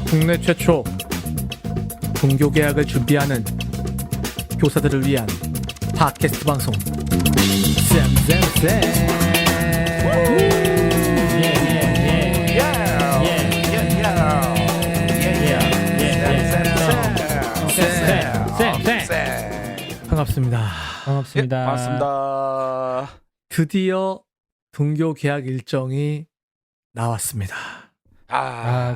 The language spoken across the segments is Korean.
국내 최초 등교 계약을 준비하는 교사들을 위한 팟캐스트 방송 반갑습니다. 반갑습니다. 반갑습니다. 드디어 등교 계약 일정이 나왔습니다.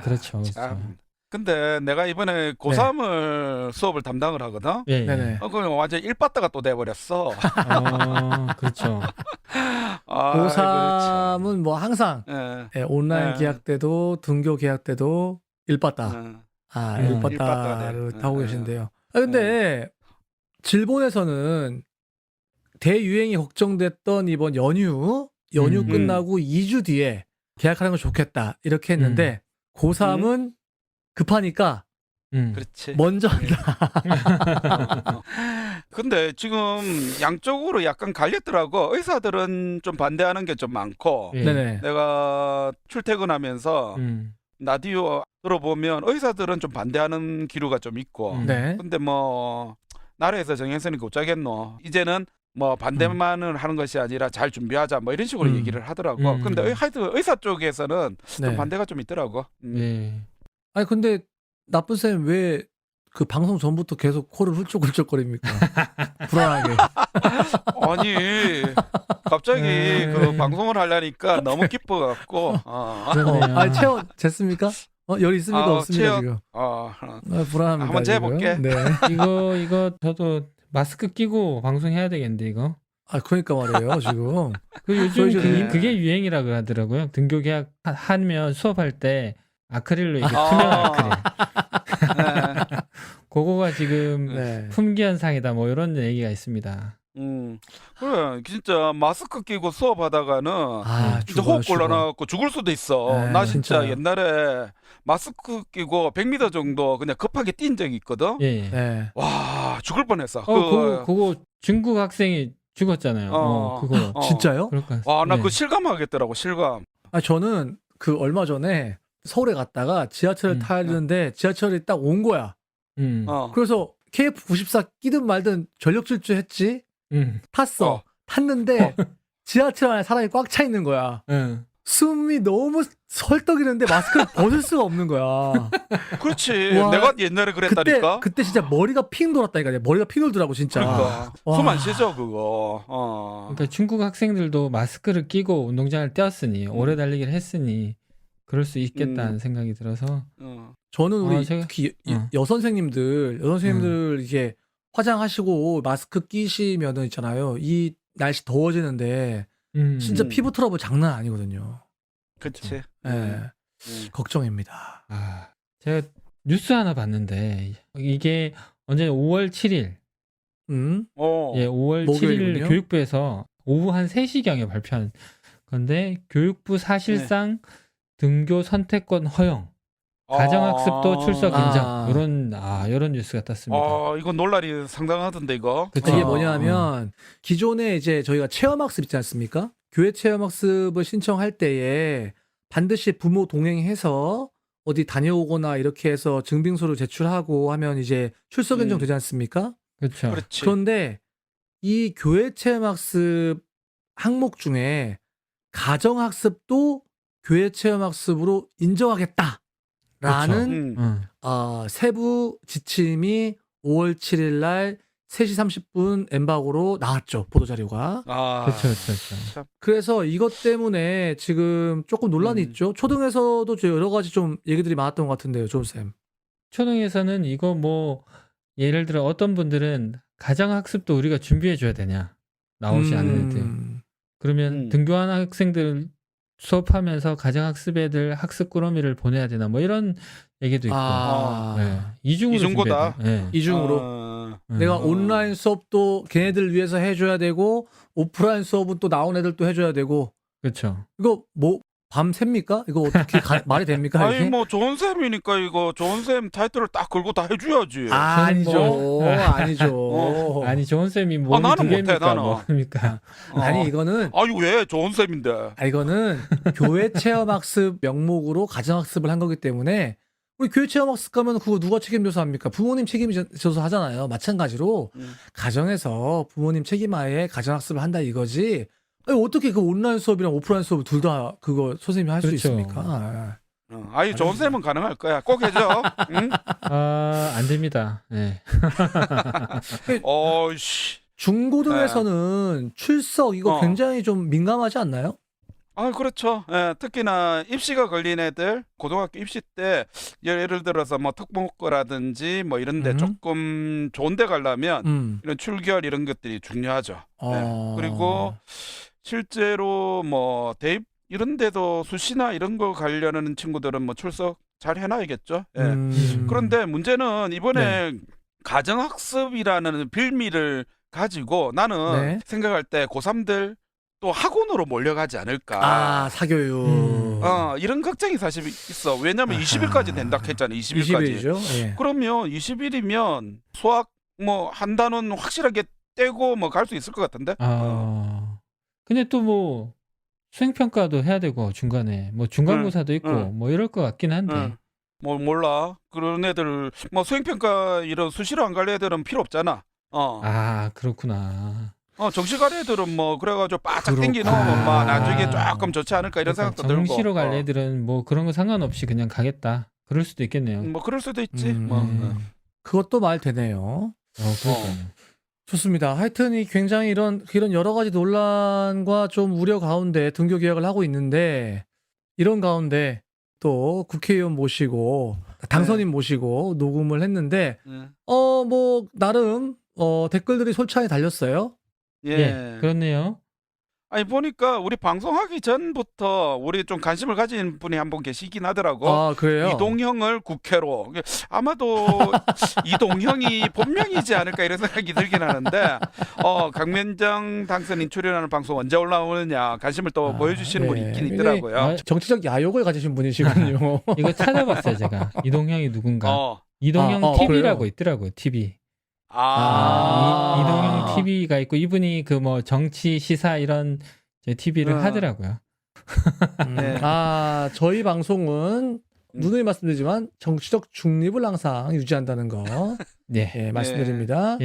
그렇죠. 참. 근데 내가 이번에 고3을 수업을 담당을 하거든. 예, 예. 네네. 그럼 완전 일빠따가 또 돼버렸어. 그렇죠. 고3은 뭐 항상 예. 온라인 네. 계약 때도 등교 계약 때도 일빠따 일빠따가 일빠따를 돼. 타고 계신데요. 근데 일본에서는 대유행이 걱정됐던 이번 연휴 끝나고 2주 뒤에 계약하는 건 좋겠다 이렇게 했는데 고3은 급하니까 그렇지. 먼저 한다. 근데 지금 양쪽으로 약간 갈렸더라고. 의사들은 좀 반대하는 게 좀 많고. 예. 네네. 내가 출퇴근하면서 라디오 들어보면 의사들은 좀 반대하는 기류가 좀 있고. 네. 근데 뭐 나라에서 정했으니까 어쩌겠노. 이제는 뭐 반대만을 하는 것이 아니라 잘 준비하자 뭐 이런 식으로 얘기를 하더라고. 근데 하여튼 의사 쪽에서는 좀 네. 반대가 좀 있더라고. 예. 아니 근데 나쁜 쌤 왜 그 방송 전부터 계속 코를 훌쩍훌쩍거립니까? 불안하게. 아니 갑자기 그 방송을 하려니까 너무 기뻐갖고 그러네요. 아니 체온 쟀습니까? 열 있습니까? 없습니까 체온, 지금? 한번 불안합니다. 지금. 재볼게. 네. 이거 저도 마스크 끼고 방송해야 되겠는데 이거. 그러니까 말이에요 지금. 그 요즘 네. 그게 유행이라고 하더라고요. 등교 계약 하면 수업할 때 아크릴로 이게 투명 아크릴. 그거가 지금 네. 품귀 현상이다 뭐 이런 얘기가 있습니다. 그래 진짜 마스크 끼고 수업하다가는 진짜 죽어요, 호흡 곤란하고 죽을 수도 있어. 네, 나 진짜 진짜요. 옛날에 마스크 끼고 100m 정도 그냥 급하게 뛴 적이 있거든. 예. 네. 와 죽을 뻔했어. 그거 중국 학생이 죽었잖아요. 그거. 진짜요? 그럴까? 와 나 네. 그 실감하겠더라고 실감. 저는 그 얼마 전에 서울에 갔다가 지하철을 타는데 지하철이 딱 온 거야. 그래서 KF94 끼든 말든 전력 질주했지. 탔어. 탔는데 지하철 안에 사람이 꽉 차 있는 거야. 숨이 너무 설떡이는데 마스크를 벗을 수가 없는 거야. 그렇지. 와, 내가 옛날에 그랬다니까. 그때 진짜 머리가 핑 돌았다니까. 머리가 핑 돌더라고 진짜. 그러니까 와. 숨 안 쉬죠 그거. 그러니까 중국 학생들도 마스크를 끼고 운동장을 뛰었으니 오래 달리기를 했으니 그럴 수 있겠다는 생각이 들어서 저는 우리 제가- 특히 여선생님들 이게 화장하시고 마스크 끼시면은 있잖아요. 이 날씨 더워지는데 진짜 피부 트러블 장난 아니거든요. 그렇지. 예. 걱정입니다. 제가 뉴스 하나 봤는데 이게 언제 5월 7일 예, 5월 목요일이군요. 7일 교육부에서 오후 한 3시경에 발표한 건데 교육부 사실상 등교 선택권 허용 가정학습도 출석 인정 이런 뉴스가 떴습니다. 이건 논란이 상당하던데 이거. 그쵸? 이게 뭐냐면 기존에 이제 저희가 체험학습 있지 않습니까? 교회 체험학습을 신청할 때에 반드시 부모 동행해서 어디 다녀오거나 이렇게 해서 증빙서를 제출하고 하면 이제 출석 인정 되지 않습니까? 그렇죠. 그렇지. 그런데 이 교회 체험학습 항목 중에 가정학습도 교회 체험학습으로 인정하겠다라는 세부 지침이 5월 7일 날 3시 30분 엠바고로 나왔죠. 보도자료가. 그렇죠. 그래서 이것 때문에 지금 조금 논란이 있죠. 초등에서도 여러 가지 좀 얘기들이 많았던 것 같은데요. 조은쌤. 초등에서는 이거 뭐 예를 들어 어떤 분들은 가정학습도 우리가 준비해 줘야 되냐 나오지 않는 애들 그러면 등교하는 학생들 수업하면서 가정학습 애들 학습 꾸러미를 보내야 되나 뭐 이런 얘기도 있고 네. 이중으로 이중고다. 네. 이중으로 내가 온라인 수업도 걔네들 위해서 해줘야 되고 오프라인 수업은 또 나온 애들 또 해줘야 되고 그렇죠. 이거 뭐 밤새입니까? 이거 어떻게 말이 됩니까? 아니 이게? 뭐 좋은 쌤이니까 이거 좋은 쌤 타이틀을 딱 걸고 다 해줘야지. 아니죠. 아니죠. 아니 좋은 쌤이 뭐 나는 두 못해, 개입니까? 나는. 뭐입니까? 아니 이거는 아니 왜 좋은 쌤인데? 이거는 교회 체험학습 명목으로 가정학습을 한 거기 때문에 우리 교회 체험학습 가면 그거 누가 책임져서 합니까? 부모님 책임져서 하잖아요. 마찬가지로 가정에서 부모님 책임하에 가정학습을 한다 이거지. 아니, 어떻게 그 온라인 수업이랑 오프라인 수업을 둘 다 그거 선생님이 할 수 그렇죠. 있습니까? 아니 좋은 쌤은 가능할 거야. 꼭 해줘. 응? 안 됩니다. 네. 어이씨. 중고등에서는 출석 이거 굉장히 좀 민감하지 않나요? 아, 그렇죠. 예, 특히나 입시가 걸린 애들, 고등학교 입시 때 예를 들어서 뭐 특목고라든지 뭐 이런 데 조금 좋은 데 가려면 이런 출결 이런 것들이 중요하죠. 예, 그리고 실제로 뭐 대입 이런 데도 수시나 이런 거 가려는 친구들은 뭐 출석 잘 해놔야겠죠. 예. 그런데 문제는 이번에 가정학습이라는 빌미를 가지고 나는 생각할 때 고3들 또 학원으로 몰려가지 않을까. 사교육. 이런 걱정이 사실 있어. 왜냐면 20일까지 된다 했잖아. 20일까지. 20일이죠. 예. 그러면 20일이면 수학 뭐 한 단원 확실하게 떼고 뭐 갈 수 있을 것 같은데. 근데 또 뭐 수행평가도 해야 되고 중간에 뭐 중간고사도 있고 뭐 이럴 것 같긴 한데. 뭐 몰라. 그런 애들 뭐 수행평가 이런 수시로 안 갈 애들은 필요 없잖아. 그렇구나. 정시 갈 애들은 뭐 그래가지고 바짝 땡기 넣으면 막 나중에 조금 좋지 않을까 이런 생각도 들고. 정시로 갈 애들은 뭐 그런 거 상관없이 그냥 가겠다. 그럴 수도 있겠네요. 뭐 그럴 수도 있지. 그것도 말 되네요. 그러니까요. 좋습니다. 하여튼 이 굉장히 이런 여러 가지 논란과 좀 우려 가운데 등교 개혁을 하고 있는데 이런 가운데 또 국회의원 모시고 당선인 모시고 녹음을 했는데 뭐 나름 댓글들이 솔찬히 달렸어요. 예, 그렇네요. 아니 보니까 우리 방송하기 전부터 우리 좀 관심을 가진 분이 한 분 계시긴 하더라고. 그래요? 이동형을 국회로. 아마도 이동형이 본명이지 않을까 이런 생각이 들긴 하는데 강면정 당선인 출연하는 방송 언제 올라오느냐 관심을 또 보여주시는 분이 있긴 있더라고요. 정치적 야욕을 가지신 분이시군요. 이거 찾아봤어요 제가. 이동형이 누군가. 이동형 TV라고 그래요? 있더라고요. TV. 이동형 TV가 있고 이분이 그 뭐 정치 시사 이런 TV를 하더라고요. 저희 방송은 누누이 말씀드리지만 정치적 중립을 항상 유지한다는 거 말씀드립니다.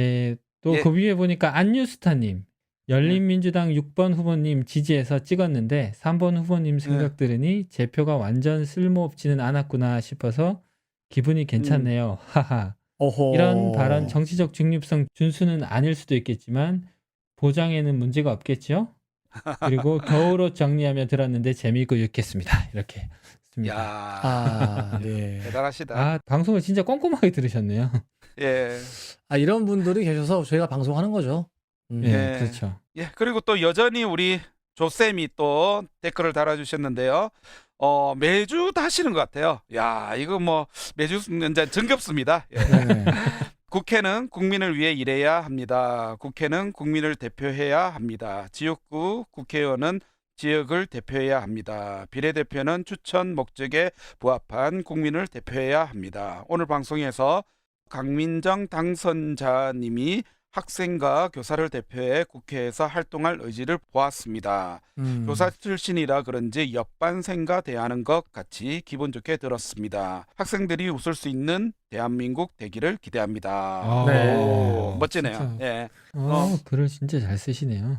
또 그 위에 보니까 안뉴스타님 열린민주당 6번 후보님 지지해서 찍었는데 3번 후보님 생각 들으니 제 표가 완전 쓸모없지는 않았구나 싶어서 기분이 괜찮네요. 하하. 이런 발언 정치적 중립성 준수는 아닐 수도 있겠지만 보장에는 문제가 없겠죠. 그리고 겨울옷 정리하며 들었는데 재미있고 유익했습니다. 이렇게 씁니다. 대단하시다. 방송을 진짜 꼼꼼하게 들으셨네요. 예. 이런 분들이 계셔서 저희가 방송하는 거죠. 그렇죠. 그리고 또 여전히 우리 조쌤이 또 댓글을 달아주셨는데요. 매주 다 하시는 것 같아요. 야, 이거 뭐 매주 이제 정겹습니다. 국회는 국민을 위해 일해야 합니다. 국회는 국민을 대표해야 합니다. 지역구 국회의원은 지역을 대표해야 합니다. 비례대표는 추천 목적에 부합한 국민을 대표해야 합니다. 오늘 방송에서 강민정 당선자님이 학생과 교사를 대표해 국회에서 활동할 의지를 보았습니다. 교사 출신이라 그런지 옆반생과 대하는 것 같이 기분 좋게 들었습니다. 학생들이 웃을 수 있는 대한민국 되기를 기대합니다. 멋지네요. 글을 진짜 잘 쓰시네요.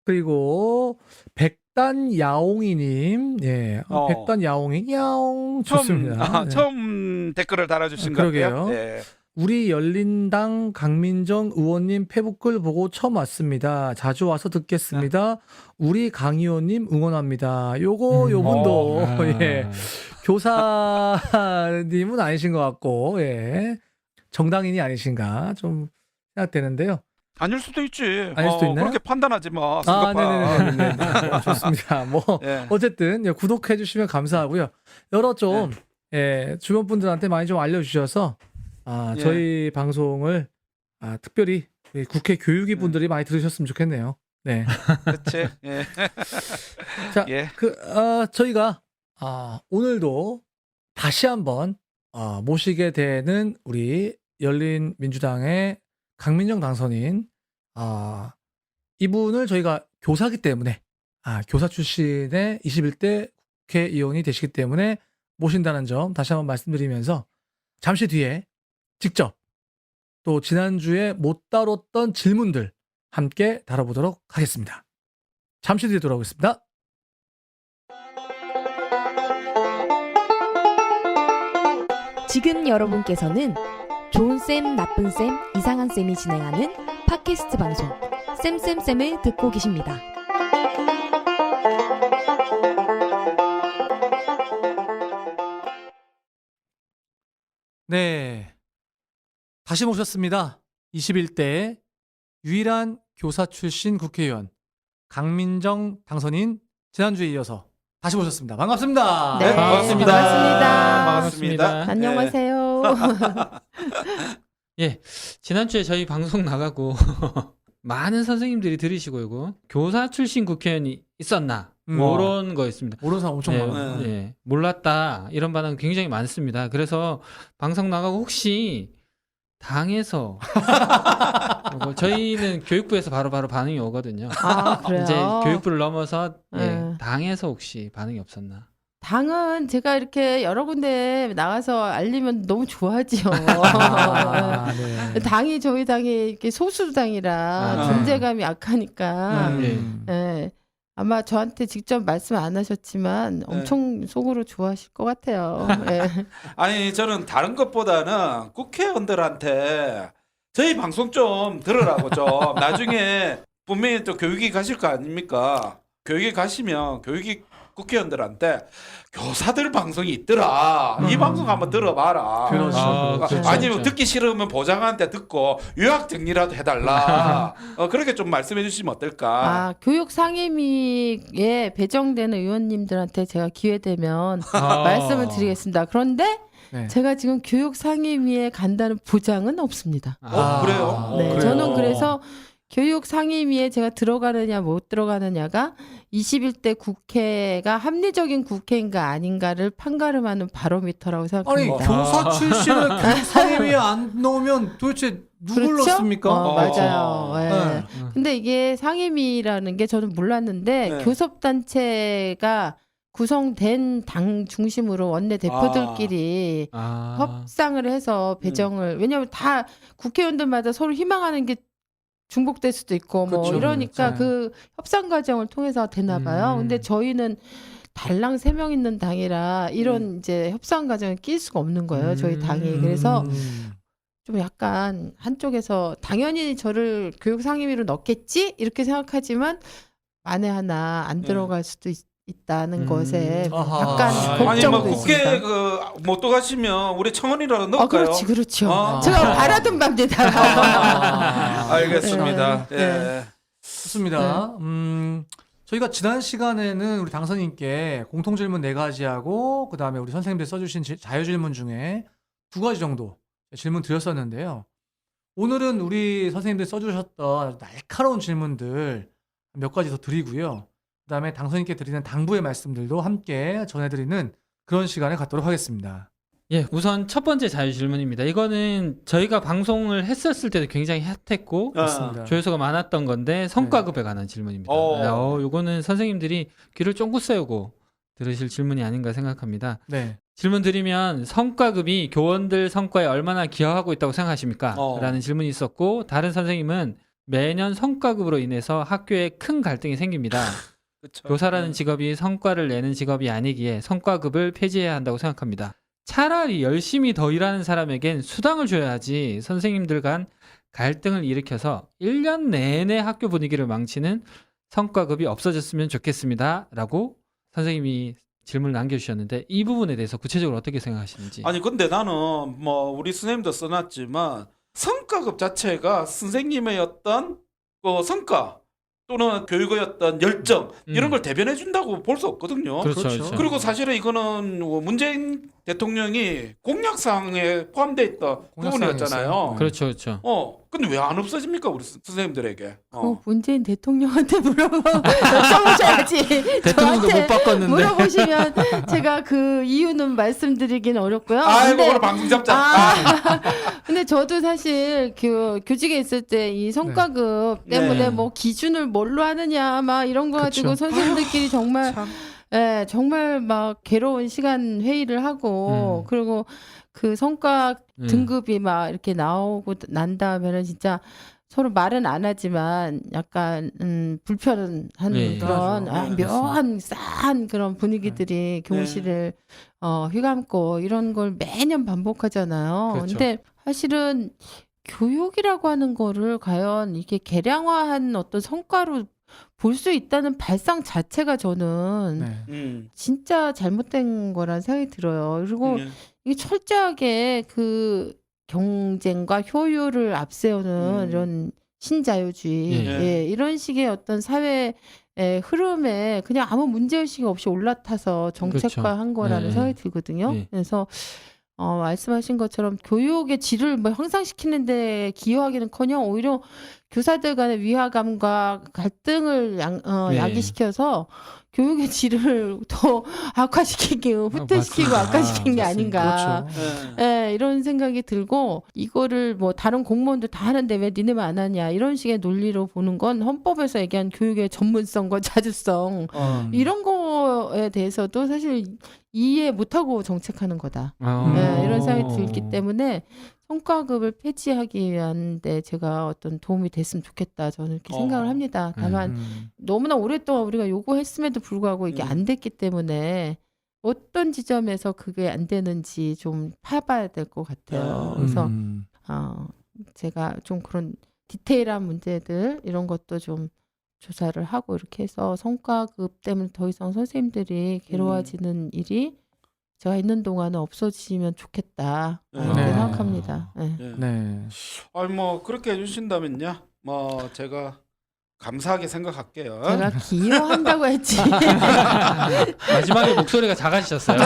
그리고 백단 야옹이님, 백단 야옹이 야옹 좋습니다. 처음 댓글을 달아주신 것 같아요. 우리 열린당 강민정 의원님 페북글 보고 처음 왔습니다. 자주 와서 듣겠습니다. 우리 강 의원님 응원합니다. 요분도 교사님은 아니신 것 같고 정당인이 아니신가 좀 생각되는데요. 아닐 수도 있지. 아닐 수도 있나요? 그렇게 판단하지 마. 네네네. 좋습니다. 뭐 어쨌든 구독해 주시면 감사하고요. 여러 좀 주변 분들한테 많이 좀 알려주셔서 저희 방송을 특별히 국회 교육위 분들이 많이 들으셨으면 좋겠네요. 네. 그렇지. 예. 자, 예. 저희가 오늘도 다시 한번 모시게 되는 우리 열린민주당의 강민정 당선인, 이분을 저희가 교사기 때문에, 교사 출신의 21대 국회의원이 되시기 때문에 모신다는 점 다시 한번 말씀드리면서 잠시 뒤에 직접 또 지난주에 못 다뤘던 질문들 함께 다뤄보도록 하겠습니다. 잠시 뒤에 돌아오겠습니다. 지금 여러분께서는 좋은쌤, 나쁜쌤, 이상한쌤이 진행하는 팟캐스트 방송 쌤쌤쌤을 듣고 계십니다. 네, 다시 모셨습니다. 21대 유일한 교사 출신 국회의원 강민정 당선인, 지난주에 이어서 다시 모셨습니다. 반갑습니다. 네, 반갑습니다. 반갑습니다. 안녕하세요. 예, 지난주에 저희 방송 나가고 많은 선생님들이 들으시고 이거 교사 출신 국회의원이 있었나 그런 거였습니다. 모르는 사람 엄청 많아요. 네, 몰랐다 이런 반응 굉장히 많습니다. 그래서 방송 나가고 혹시 당에서 저희는 교육부에서 바로 반응이 오거든요. 그래요? 이제 교육부를 넘어서 당에서 혹시 반응이 없었나? 당은 제가 이렇게 여러 군데 나가서 알리면 너무 좋아하죠. 네. 당이 저희 당이 이렇게 소수당이라 존재감이 약하니까. 예. 아마 저한테 직접 말씀 안 하셨지만 엄청 속으로 좋아하실 것 같아요. 예. 아니 저는 다른 것보다는 국회의원들한테 저희 방송 좀 들으라고 좀 나중에 분명히 또 교육이 가실 거 아닙니까? 교육이 가시면 교육이 국회의원들한테 교사들 방송이 있더라. 이 방송 한번 들어봐라. 그렇죠. 아니면 듣기 싫으면 보장한테 듣고 요약 정리라도 해달라. 그렇게 좀 말씀해 주시면 어떨까? 교육 상임위에 배정되는 의원님들한테 제가 기회 되면 말씀을 드리겠습니다. 그런데 제가 지금 교육 상임위에 간다는 보장은 없습니다. 그래요? 네, 그래요? 저는 그래서 교육 상임위에 제가 들어가느냐 못 들어가느냐가 21대 국회가 합리적인 국회인가 아닌가를 판가름하는 바로미터라고 아니, 생각합니다. 교사 출신을 교육 상임위에 안 넣으면 도대체 누굴 그렇죠? 넣습니까? 맞아요. 예. 네. 근데 이게 상임위라는 게 저는 몰랐는데 교섭단체가 구성된 당 중심으로 원내 대표들끼리 협상을 해서 배정을, 왜냐하면 다 국회의원들마다 서로 희망하는 게 중복될 수도 있고 뭐 그쵸, 이러니까 그쵸. 그 협상 과정을 통해서 되나 봐요. 근데 저희는 달랑 3명 있는 당이라 이런 이제 협상 과정에 낄 수가 없는 거예요. 저희 당이. 그래서 좀 약간 한쪽에서 당연히 저를 교육 상임위로 넣겠지 이렇게 생각하지만 만에 하나 안 들어갈 수도 있다는 것에 약간 아니 뭐 걱정도 국회 있습니다. 못 들어가시면 우리 청원이라도 넣을까요? 그렇죠. 제가 바라던 밤에다가 알겠습니다. 네. 좋습니다. 저희가 지난 시간에는 우리 당선인께 공통질문 4가지하고 그 다음에 우리 선생님들 써주신 자유질문 중에 2가지 정도 질문 드렸었는데요. 오늘은 우리 선생님들 써주셨던 아주 날카로운 질문들 몇 가지 더 드리고요. 그 다음에 당선인께 드리는 당부의 말씀들도 함께 전해드리는 그런 시간을 갖도록 하겠습니다. 예, 우선 첫 번째 자유 질문입니다. 이거는 저희가 방송을 했었을 때도 굉장히 핫했고 맞습니다. 조회수가 많았던 건데 성과급에 관한 질문입니다. 이거는 선생님들이 귀를 쫑긋 세우고 들으실 질문이 아닌가 생각합니다. 네. 질문 드리면 성과급이 교원들 성과에 얼마나 기여하고 있다고 생각하십니까? 라는 질문이 있었고, 다른 선생님은 매년 성과급으로 인해서 학교에 큰 갈등이 생깁니다. 그쵸. 교사라는 직업이 성과를 내는 직업이 아니기에 성과급을 폐지해야 한다고 생각합니다. 차라리 열심히 더 일하는 사람에겐 수당을 줘야지 선생님들 간 갈등을 일으켜서 1년 내내 학교 분위기를 망치는 성과급이 없어졌으면 좋겠습니다. 라고 선생님이 질문을 남겨주셨는데, 이 부분에 대해서 구체적으로 어떻게 생각하시는지. 아니 근데 나는 뭐 우리 선생님도 써놨지만 성과급 자체가 선생님의 어떤 성과 또는 교육의 어떤 열정 이런 걸 대변해 준다고 볼 수 없거든요. 그렇죠. 그리고 사실은 이거는 문재인 대통령이 공약사항에 포함되어 있던 부분이었잖아요. 그렇죠. 근데 왜 안 없어집니까 우리 선생님들에게? 문재인 대통령한테 물어보셔야지. 대통령도 못 바꿨는데. 물어보시면 제가 그 이유는 말씀드리긴 어렵고요. 아이고 근데, 오늘 방송 잡자. 근데 저도 사실 교직에 있을 때 이 성과급 때문에 네. 뭐 기준을 뭘로 하느냐 막 이런 거 가지고 그쵸. 선생님들끼리 정말 참. 예, 정말 막 괴로운 시간 회의를 하고 그리고 그 성과 등급이 막 이렇게 나오고 난 다음에는 진짜 서로 말은 안 하지만 약간 불편한 네, 그런 맞아요. 묘한 싸한 그런 분위기들이 교실을 휘감고 이런 걸 매년 반복하잖아요. 그렇죠. 근데 사실은 교육이라고 하는 거를 과연 이게 계량화한 어떤 성과로 볼 수 있다는 발상 자체가 저는 네. 진짜 잘못된 거란 생각이 들어요. 그리고 이게 철저하게 그 경쟁과 효율을 앞세우는 이런 신자유주의 예, 이런 식의 어떤 사회의 흐름에 그냥 아무 문제의식이 없이 올라타서 정책화한 거라는 네. 생각이 들거든요. 네. 그래서 말씀하신 것처럼 교육의 질을 뭐 향상시키는데 기여하기는커녕 오히려 교사들 간의 위화감과 갈등을 네. 야기시켜서 교육의 질을 더 악화시키고 후퇴시키고 맞습니다. 악화시킨 게 아닌가. 그렇죠. 예, 이런 생각이 들고 이거를 뭐 다른 공무원도 다 하는데 왜 니네만 안 하냐 이런 식의 논리로 보는 건 헌법에서 얘기한 교육의 전문성과 자주성 이런 거에 대해서도 사실 이해 못하고 정책하는 거다. 이런 생각이 들기 때문에 성과급을 폐지하기 위한데 제가 어떤 도움이 됐으면 좋겠다. 저는 이렇게 생각을 합니다. 다만 너무나 오랫동안 우리가 요구했음에도 불구하고 이게 안 됐기 때문에 어떤 지점에서 그게 안 되는지 좀 파봐야 될 것 같아요. 그래서 제가 좀 그런 디테일한 문제들 이런 것도 좀 조사를 하고 이렇게 해서 성과급 때문에 더 이상 선생님들이 괴로워지는 일이 제가 있는 동안은 없어지면 좋겠다 이렇게 네. 생각합니다. 네. 네. 아니 뭐 그렇게 해주신다면요. 뭐 제가 감사하게 생각할게요. 제가 기여한다고 했지. 마지막에 목소리가 작아지셨어요.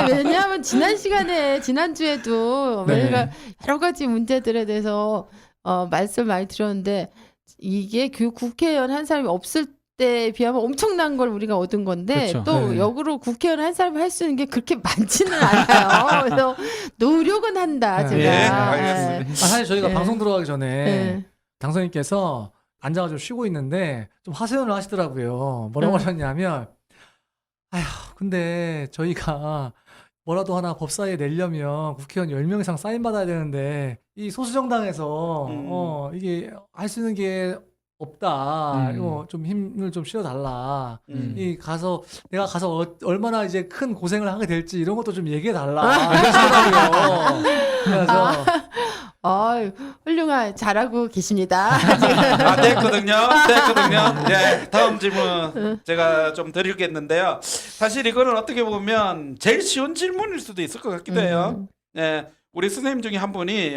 왜냐하면 지난주에도 네. 저희가 여러 가지 문제들에 대해서 말씀을 많이 드렸는데 이게 국회의원 한 사람이 없을 때에 비하면 엄청난 걸 우리가 얻은 건데 그렇죠. 또 네. 역으로 국회의원 한 사람이 할 수 있는 게 그렇게 많지는 않아요. 그래서 노력은 한다 네. 제가. 예, 알겠습니다. 사실 저희가 네. 방송 들어가기 전에 네. 당선인께서 앉아가지고 쉬고 있는데 좀 하소연을 하시더라고요. 뭐라고 하셨냐면 근데 저희가 뭐라도 하나 법사위에 내려면 국회의원 10명 이상 사인 받아야 되는데 이 소수정당에서 이게 할 수 있는 게 없다. 이거 좀 힘을 좀 실어달라. 내가 가서 얼마나 이제 큰 고생을 하게 될지 이런 것도 좀 얘기해 달라. 이러시더라고요. 그래서 훌륭한 잘하고 계십니다. 됐거든요. 네, 다음 질문 제가 좀 드리겠는데요. 사실 이거는 어떻게 보면 제일 쉬운 질문일 수도 있을 것 같기도 해요. 네, 우리 선생님 중에 한 분이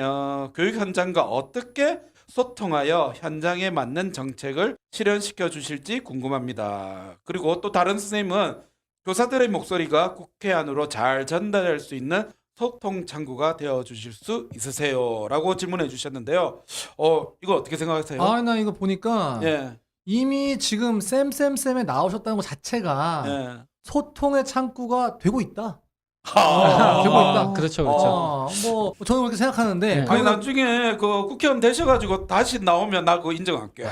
교육 현장과 어떻게 소통하여 현장에 맞는 정책을 실현시켜 주실지 궁금합니다. 그리고 또 다른 선생님은 교사들의 목소리가 국회 안으로 잘 전달할 수 있는 소통 창구가 되어 주실 수 있으세요? 라고 질문해 주셨는데요. 이거 어떻게 생각하세요? 나 이거 보니까 예. 이미 지금 쌤에 나오셨다는 것 자체가 예. 소통의 창구가 되고 있다. 되고 있다. 그렇죠. 뭐 저는 그렇게 생각하는데 네. 아니 그러면 나중에 그 국회의원 되셔가지고 다시 나오면 나 그거 인정할게.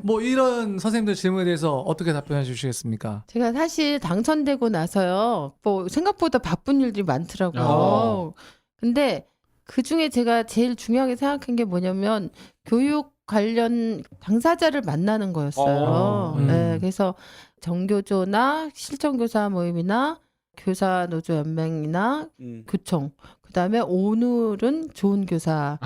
뭐 이런 선생님들 질문에 대해서 어떻게 답변해 주시겠습니까? 제가 사실 당선되고 나서요, 뭐 생각보다 바쁜 일들이 많더라고요. 근데 그 중에 제가 제일 중요하게 생각한 게 뭐냐면 교육 관련 당사자를 만나는 거였어요. 네, 그래서 정교조나 실전교사 모임이나 교사노조연맹이나 교청, 그다음에 오늘은 좋은 교사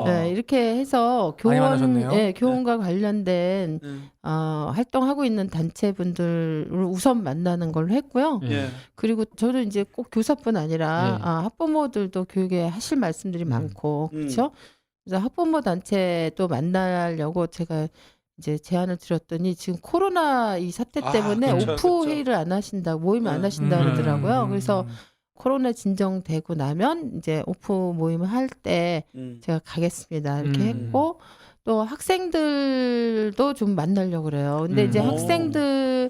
네, 이렇게 해서 많이 만나셨네요. 교원과 관련된 활동하고 있는 단체분들을 우선 만나는 걸로 했고요. 예. 그리고 저는 이제 꼭 교사뿐 아니라 학부모들도 교육에 하실 말씀들이 많고 그렇죠. 그래서 학부모 단체도 만나려고 제가 이제 제안을 드렸더니 지금 코로나 이 사태 때문에 그쵸, 오프 그쵸. 회의를 안 하신다, 모임을 안 하신다 그러더라고요. 그래서 코로나 진정되고 나면 이제 오프 모임을 할 때 제가 가겠습니다. 이렇게 했고 또 학생들도 좀 만나려고 그래요. 근데 이제 학생들은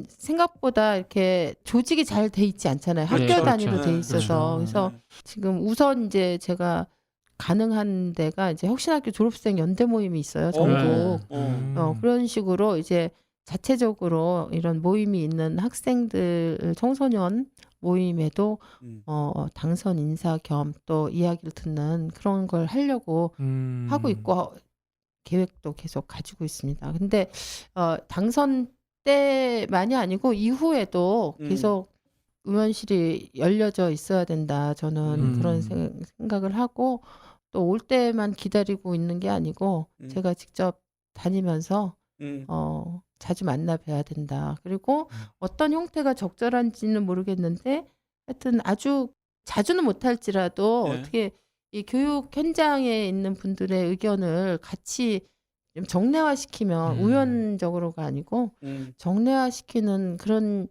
생각보다 이렇게 조직이 잘 돼 있지 않잖아요. 학교 그렇죠. 단위로 돼 네, 있어서. 그래서 지금 우선 이제 제가 가능한 데가 이제 혁신학교 졸업생 연대 모임이 있어요. 전국. 그런 식으로 이제 자체적으로 이런 모임이 있는 학생들, 청소년 모임에도 당선 인사 겸 또 이야기를 듣는 그런 걸 하려고 하고 있고 계획도 계속 가지고 있습니다. 근데 당선 때만이 아니고 이후에도 계속 의원실이 열려져 있어야 된다. 저는 그런 생각을 하고 또 올 때만 기다리고 있는 게 아니고 제가 직접 다니면서 자주 만나 뵈야 된다. 그리고 어떤 형태가 적절한지는 모르겠는데 하여튼 아주 자주는 못할지라도 어떻게 이 교육 현장에 있는 분들의 의견을 같이 좀 정례화시키면 우연적으로가 아니고 정례화시키는 그런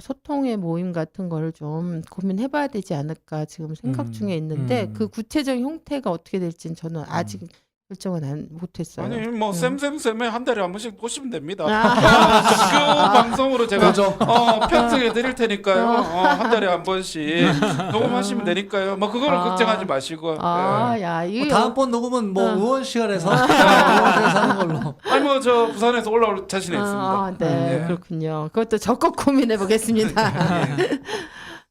소통의 모임 같은 거를 좀 고민해봐야 되지 않을까 지금 생각 중에 있는데 그 구체적인 형태가 어떻게 될지는 저는 아직 결정은 못했어요. 아니 뭐 쌤에 한 달에 한 번씩 오시면 됩니다. 정규 방송으로 제가 편성해 드릴 테니까요. 한 달에 한 번씩 녹음하시면 되니까요. 뭐 그거를 걱정하지 마시고. 야, 이거 다음번 녹음은 뭐 의원실에서 하는 걸로. 아니 뭐 저 부산에서 올라올 자신이 있습니다. 네, 그렇군요. 그것도 적극 고민해 보겠습니다.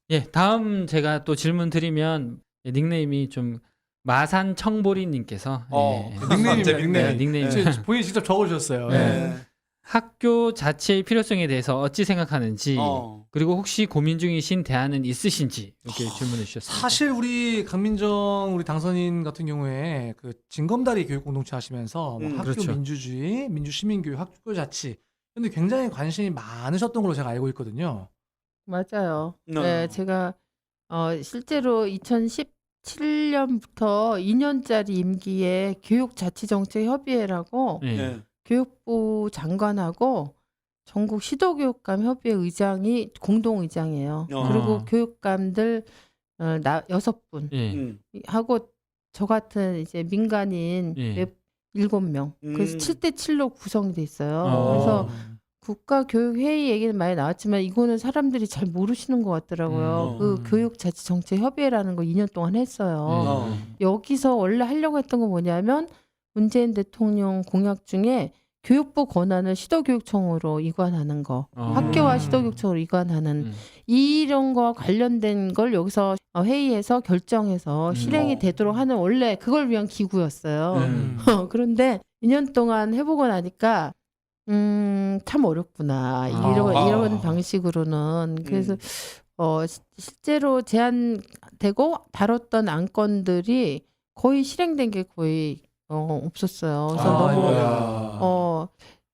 예, 다음 제가 또 질문 드리면 닉네임이 좀 마산 청보리님께서 닉네임 본인이 직접 적어주셨어요. 학교 자체의 필요성에 대해서 어찌 생각하는지 그리고 혹시 고민 중이신 대안은 있으신지 이렇게 질문해 주셨습니다. 사실 우리 강민정 우리 당선인 같은 경우에 그 징검다리 교육 공동체 하시면서 뭐 학교 그렇죠. 민주주의, 민주시민교육, 학교 자치 근데 굉장히 관심이 많으셨던 걸로 제가 알고 있거든요. 맞아요. 네, 제가 실제로 2017년부터 2년짜리 임기에 교육자치정책협의회라고 교육부 장관하고 전국 시도교육감 협의회 의장이 공동의장이에요. 그리고 교육감들 6분 하고 저 같은 이제 민간인 7명. 그래서 7대7로 구성이 돼 있어요. 그래서 국가교육회의 얘기는 많이 나왔지만 이거는 사람들이 잘 모르시는 것 같더라고요. 그 교육자치정책협의회라는 거 2년 동안 했어요. 여기서 원래 하려고 했던 건 뭐냐면 문재인 대통령 공약 중에 교육부 권한을 시도교육청으로 이관하는 거, 학교와 시도교육청으로 이관하는 이런 거와 관련된 걸 여기서 회의에서 결정해서 실행이 되도록 하는 원래 그걸 위한 기구였어요. 그런데 2년 동안 해보고 나니까 참 어렵구나. 이런 방식으로는. 그래서 실제로 제안되고 다뤘던 안건들이 거의 실행된 게 거의 없었어요. 그래서 너무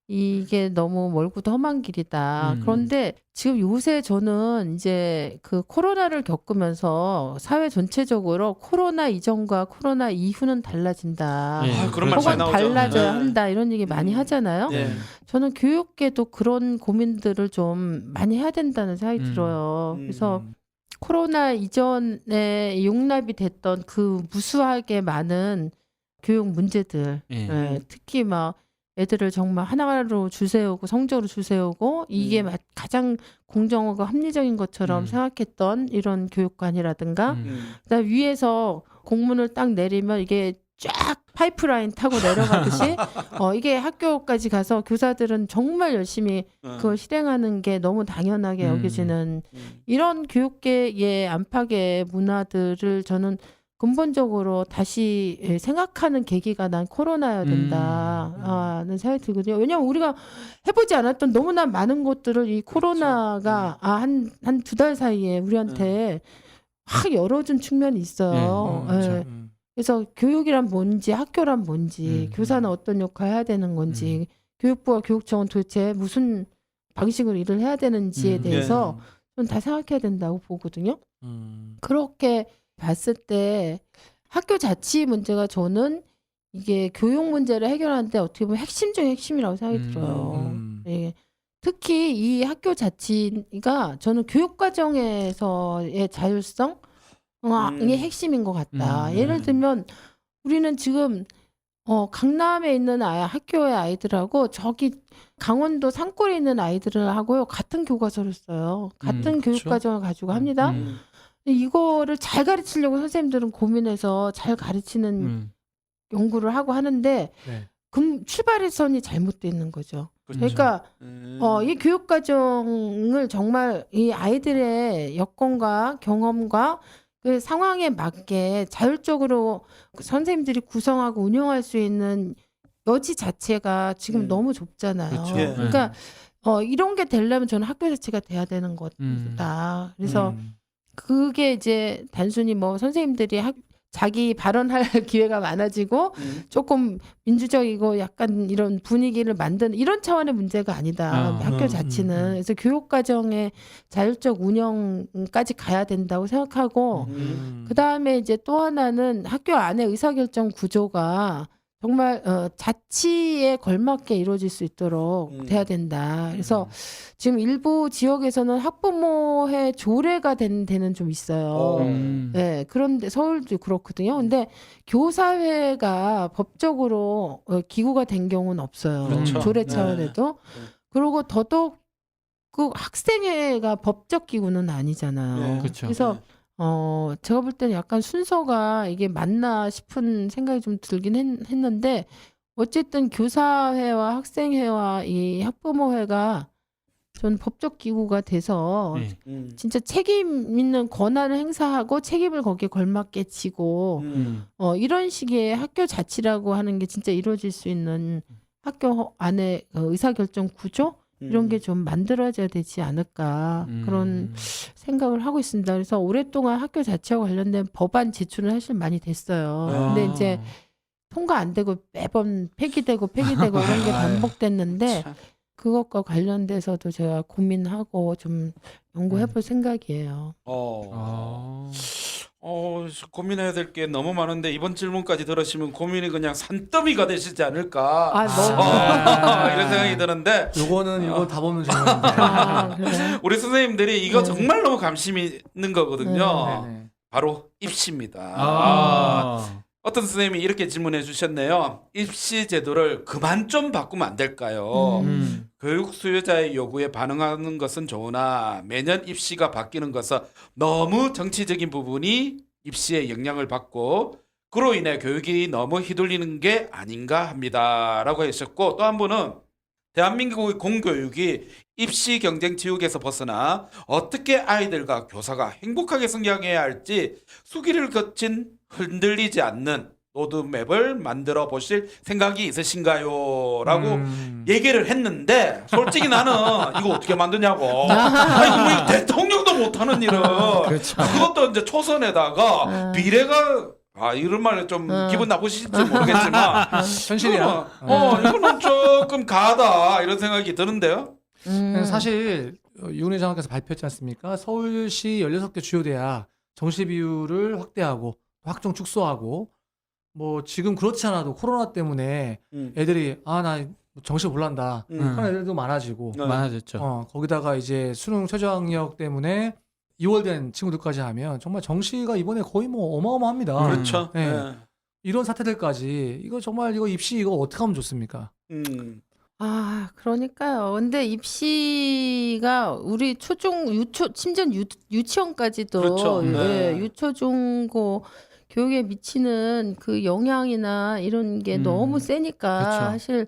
이게 너무 멀고도 험한 길이다. 그런데 지금 요새 저는 이제 그 코로나를 겪으면서 사회 전체적으로 코로나 이전과 코로나 이후는 달라진다. 그런 말 혹은 많이 나오죠. 달라져야 한다. 이런 얘기 많이 하잖아요. 네. 저는 교육계도 그런 고민들을 좀 많이 해야 된다는 생각이 들어요. 그래서 코로나 이전에 용납이 됐던 그 무수하게 많은 교육 문제들, 특히 막 애들을 정말 하나로 줄 세우고 성적으로 줄 세우고 이게 가장 공정하고 합리적인 것처럼 생각했던 이런 교육관이라든가 그다음 위에서 공문을 딱 내리면 이게 쫙 파이프라인 타고 내려가듯이 이게 학교까지 가서 교사들은 정말 열심히 그걸 실행하는 게 너무 당연하게 여겨지는 이런 교육계의 안팎의 문화들을 저는 근본적으로 다시 생각하는 계기가 난 코로나여야 된다는 생각이 들거든요. 왜냐하면 우리가 해보지 않았던 너무나 많은 것들을 이 코로나가 한 2달 사이에 우리한테 확 열어준 측면이 있어요. 그래서 교육이란 뭔지 학교란 뭔지 교사는 어떤 역할을 해야 되는 건지 교육부와 교육청은 도대체 무슨 방식으로 일을 해야 되는지에 대해서 저는 다 생각해야 된다고 보거든요. 그렇게 봤을 때 학교 자치 문제가 저는 이게 교육 문제를 해결하는데 어떻게 보면 핵심 중에 핵심이라고 생각이 들어요. 특히 이 학교 자치가 저는 교육과정에서의 자율성 이게 핵심인 것 같다. 예를 들면 우리는 지금 강남에 있는 학교의 아이들하고 저기 강원도 산골에 있는 아이들하고요 같은 교과서를 써요. 같은 교육과정을 가지고 합니다. 이거를 잘 가르치려고 선생님들은 고민해서 잘 가르치는 연구를 하고 하는데 네. 출발의 선이 잘못되어 있는 거죠. 그렇죠. 그러니까 이 교육과정을 정말 이 아이들의 여건과 경험과 그 상황에 맞게 자율적으로 선생님들이 구성하고 운영할 수 있는 여지 자체가 지금 너무 좁잖아요. 그렇죠. 그러니까 이런 게 되려면 저는 학교 자체가 돼야 되는 거다. 그래서 그게 이제 단순히 뭐 선생님들이 자기 발언할 기회가 많아지고 조금 민주적이고 약간 이런 분위기를 만드는 이런 차원의 문제가 아니다. 학교 자체는. 그래서 교육과정의 자율적 운영까지 가야 된다고 생각하고 그다음에 이제 또 하나는 학교 안에 의사결정 구조가 정말 자치에 걸맞게 이루어질 수 있도록 돼야 된다. 그래서 지금 일부 지역에서는 학부모회 조례가 되는 데는 좀 있어요. 네, 그런데 서울도 그렇거든요. 근데 교사회가 법적으로 기구가 된 경우는 없어요. 그렇죠. 조례 차원에도. 그리고 더더욱 그 학생회가 법적 기구는 아니잖아요. 그렇죠. 그래서 제가 볼 때는 약간 순서가 이게 맞나 싶은 생각이 좀 들긴 했는데 어쨌든 교사회와 학생회와 이 학부모회가 전 법적 기구가 돼서 진짜 책임 있는 권한을 행사하고 책임을 거기에 걸맞게 지고 이런 식의 학교 자치라고 하는 게 진짜 이루어질 수 있는 학교 안에 의사결정 구조 이런 게 좀 만들어져야 되지 않을까 그런 생각을 하고 있습니다. 그래서 오랫동안 학교 자체와 관련된 법안 제출을 사실 많이 됐어요. 근데 이제 통과 안 되고 매번 폐기되고 이런 게 반복됐는데 그것과 관련돼서도 제가 고민하고 좀 연구해볼 생각이에요. 고민해야 될 게 너무 많은데 이번 질문까지 들으시면 고민이 그냥 산더미가 되시지 않을까 이런 생각이 드는데 이거 답 없는 질문인데. 우리 선생님들이 이거 정말 너무 관심이 있는 거거든요. 네네. 바로 입시입니다. 어떤 선생님이 이렇게 질문해 주셨네요. 입시 제도를 그만 좀 바꾸면 안 될까요? 교육 수요자의 요구에 반응하는 것은 좋으나 매년 입시가 바뀌는 것은 너무 정치적인 부분이 입시에 영향을 받고 그로 인해 교육이 너무 휘둘리는 게 아닌가 합니다. 라고 하셨고 또 한 분은 대한민국의 공교육이 입시 경쟁 지옥에서 벗어나 어떻게 아이들과 교사가 행복하게 성장해야 할지 수기를 거친 흔들리지 않는 로드맵을 만들어 보실 생각이 있으신가요? 라고 얘기를 했는데 솔직히 나는 이거 어떻게 만드냐고. 아니 뭐 대통령도 못하는 일을 그렇죠. 그것도 이제 초선에다가 비례가 이런 말에 좀 기분 나쁘실지 모르겠지만 현실이야. 이거는 조금 가하다 이런 생각이 드는데요. 사실 유은혜 장학께서 발표했지 않습니까? 서울시 16개 주요 대학 정시 비율을 확대하고 학종 축소하고 뭐 지금 그렇지 않아도 코로나 때문에 애들이 나 정시 몰란다 그런 애들도 많아지고 많아졌죠. 거기다가 이제 수능 최저학력 때문에 2월 된 친구들까지 하면 정말 정시가 이번에 거의 뭐 어마어마합니다. 그렇죠. 네. 이런 사태들까지 이거 정말 이거 입시 이거 어떻게 하면 좋습니까? 그러니까요. 근데 입시가 우리 초중 심지어 유치원까지도 그렇죠. 유초 중고 교육에 미치는 그 영향이나 이런 게 너무 세니까 그렇죠. 사실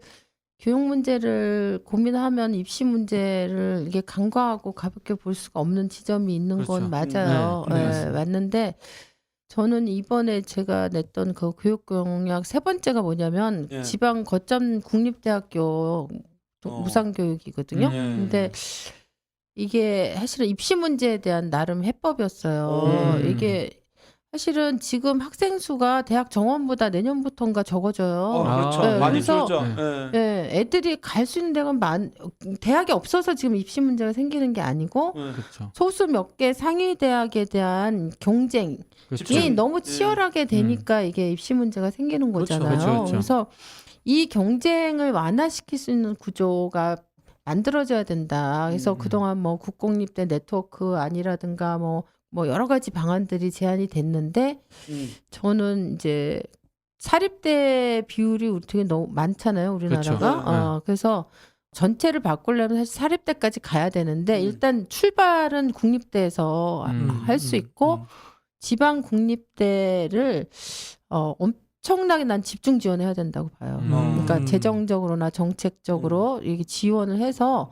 교육 문제를 고민하면 입시 문제를 이게 간과하고 가볍게 볼 수가 없는 지점이 있는 건 그렇죠. 맞아요. 네, 네, 맞는데 저는 이번에 제가 냈던 그 교육공약 세 번째가 뭐냐면 지방 거점 국립대학교 무상교육이거든요. 근데 이게 사실은 입시 문제에 대한 나름 해법이었어요. 이게 사실은 지금 학생 수가 대학 정원보다 내년부터인가 적어져요. 그렇죠. 네, 많이 그래서 줄죠. 애들이 갈 수 있는 데가 대학이 없어서 지금 입시 문제가 생기는 게 아니고 그렇죠. 소수 몇 개 상위 대학에 대한 경쟁이 그렇죠. 너무 치열하게 되니까 이게 입시 문제가 생기는 그렇죠. 거잖아요. 그렇죠. 그래서 이 경쟁을 완화시킬 수 있는 구조가 만들어져야 된다. 그래서 그동안 뭐 국공립대 네트워크 아니라든가 뭐 여러 가지 방안들이 제안이 됐는데 저는 이제 사립대 비율이 되게 너무 많잖아요, 우리나라가. 그렇죠. 그래서 전체를 바꾸려면 사실 사립대까지 가야 되는데 일단 출발은 국립대에서 할 수 있고 지방 국립대를 엄청나게 난 집중 지원해야 된다고 봐요. 그러니까 재정적으로나 정책적으로 이게 지원을 해서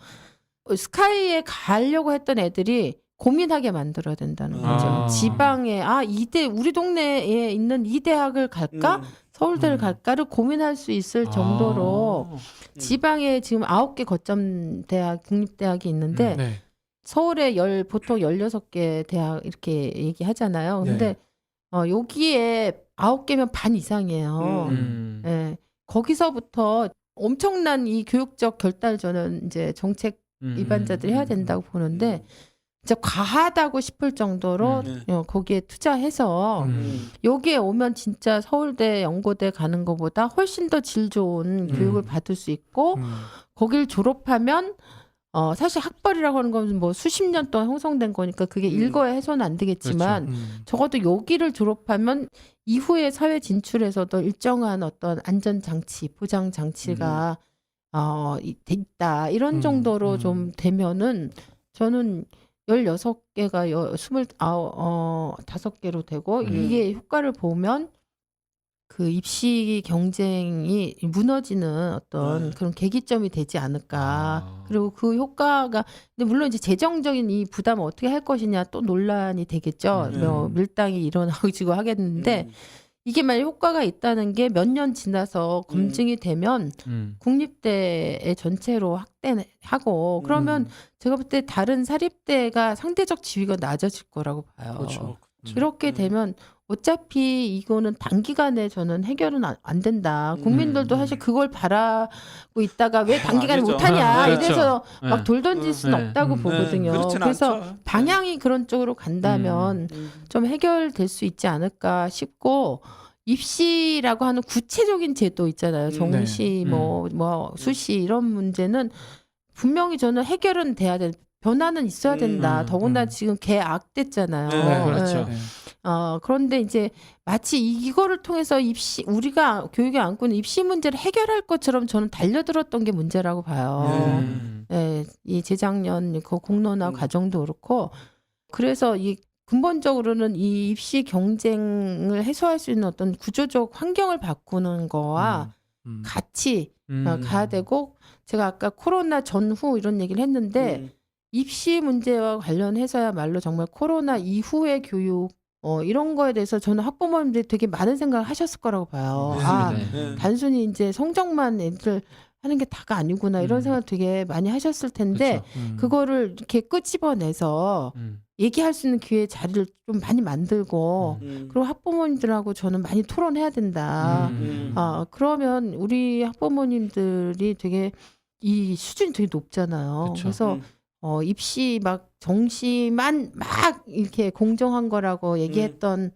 스카이에 가려고 했던 애들이 고민하게 만들어야 된다는 거죠. 지방에 이대 우리 동네에 있는 이 대학을 갈까? 서울대를 갈까를 고민할 수 있을 정도로 지방에 지금 9개 거점 대학 국립대학이 있는데 네. 서울에 보통 16개 대학 이렇게 얘기하잖아요. 근데 여기에 9개면 반 이상이에요. 예. 거기서부터 엄청난 이 교육적 결단전은 이제 정책 입안자들이 해야 된다고 보는데 진짜 과하다고 싶을 정도로 거기에 투자해서 여기에 오면 진짜 서울대, 연고대 가는 것보다 훨씬 더 질 좋은 교육을 받을 수 있고 거길 졸업하면 사실 학벌이라고 하는 건 뭐 수십 년 동안 형성된 거니까 그게 일거에 해소는 안 되겠지만 적어도 여기를 졸업하면 이후에 사회 진출에서도 일정한 어떤 안전장치, 보장장치가 돼 있다. 이런 정도로 좀 되면은 저는 16개가 25개로 되고 이게 효과를 보면 그 입시 경쟁이 무너지는 어떤 그런 계기점이 되지 않을까. 그리고 그 효과가 근데 물론 이제 재정적인 이 부담을 어떻게 할 것이냐 또 논란이 되겠죠. 뭐 밀당이 일어나지고 하겠는데 이게 만약 효과가 있다는 게 몇 년 지나서 검증이 되면 국립대에 전체로 확대하고 그러면 제가 볼 때 다른 사립대가 상대적 지위가 낮아질 거라고 봐요. 그렇죠. 이렇게 되면 어차피 이거는 단기간에 저는 해결은 안 된다. 국민들도 사실 그걸 바라고 있다가 왜 단기간에 아니죠. 못하냐 그렇죠. 이래서 막 네. 돌 던질 수는 없다고 보거든요. 그렇진 그래서 않죠. 방향이 그런 쪽으로 간다면 좀 해결될 수 있지 않을까 싶고 입시라고 하는 구체적인 제도 있잖아요. 정시, 뭐 수시 이런 문제는 분명히 저는 해결은 돼야 돼. 변화는 있어야 된다. 더군다나 지금 개악됐잖아요. 네, 그렇죠. 네. 그런데 이제 마치 이거를 통해서 우리가 교육에 안고 있는 입시 문제를 해결할 것처럼 저는 달려들었던 게 문제라고 봐요. 네, 이 재작년 그 공론화 과정도 그렇고 그래서 이 근본적으로는 이 입시 경쟁을 해소할 수 있는 어떤 구조적 환경을 바꾸는 거와 같이 가야 되고 제가 아까 코로나 전후 이런 얘기를 했는데 입시 문제와 관련해서야말로 정말 코로나 이후의 교육 이런 거에 대해서 저는 학부모님들이 되게 많은 생각을 하셨을 거라고 봐요. 단순히 이제 성적만 애들 하는 게 다가 아니구나 이런 생각 되게 많이 하셨을 텐데 그거를 이렇게 끄집어내서 얘기할 수 있는 기회 자리를 좀 많이 만들고 그리고 학부모님들하고 저는 많이 토론해야 된다. 그러면 우리 학부모님들이 되게 이 수준이 되게 높잖아요. 그쵸. 그래서 입시 막 정시만 막 이렇게 공정한 거라고 얘기했던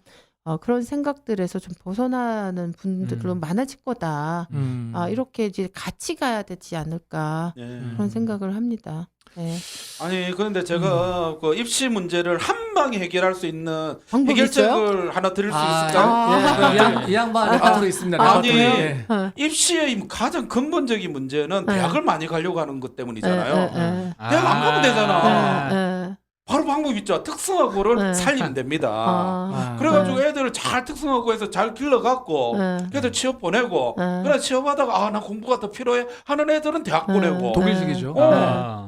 그런 생각들에서 좀 벗어나는 분들도 많아질 거다. 이렇게 이제 같이 가야 되지 않을까 그런 생각을 합니다. 네. 아니 그런데 제가 그 입시 문제를 한 방에 해결할 수 있는 방법이 해결책을 하나 드릴 수 있을까요? 이 양반 레파토리 있습니다. 아니, 레파토리. 예. 입시의 가장 근본적인 문제는 네. 대학을 많이 가려고 하는 것 때문이잖아요. 네. 대학 안 가면 되잖아. 네. 바로 방법 있죠. 특성화고를 네. 살리면 됩니다. 아. 그래가지고 애들을 잘 특성화고에서 잘 길러갖고 애들 취업 보내고 그래 취업하다가 나 공부가 더 필요해 하는 애들은 대학 보내고 독일식이죠.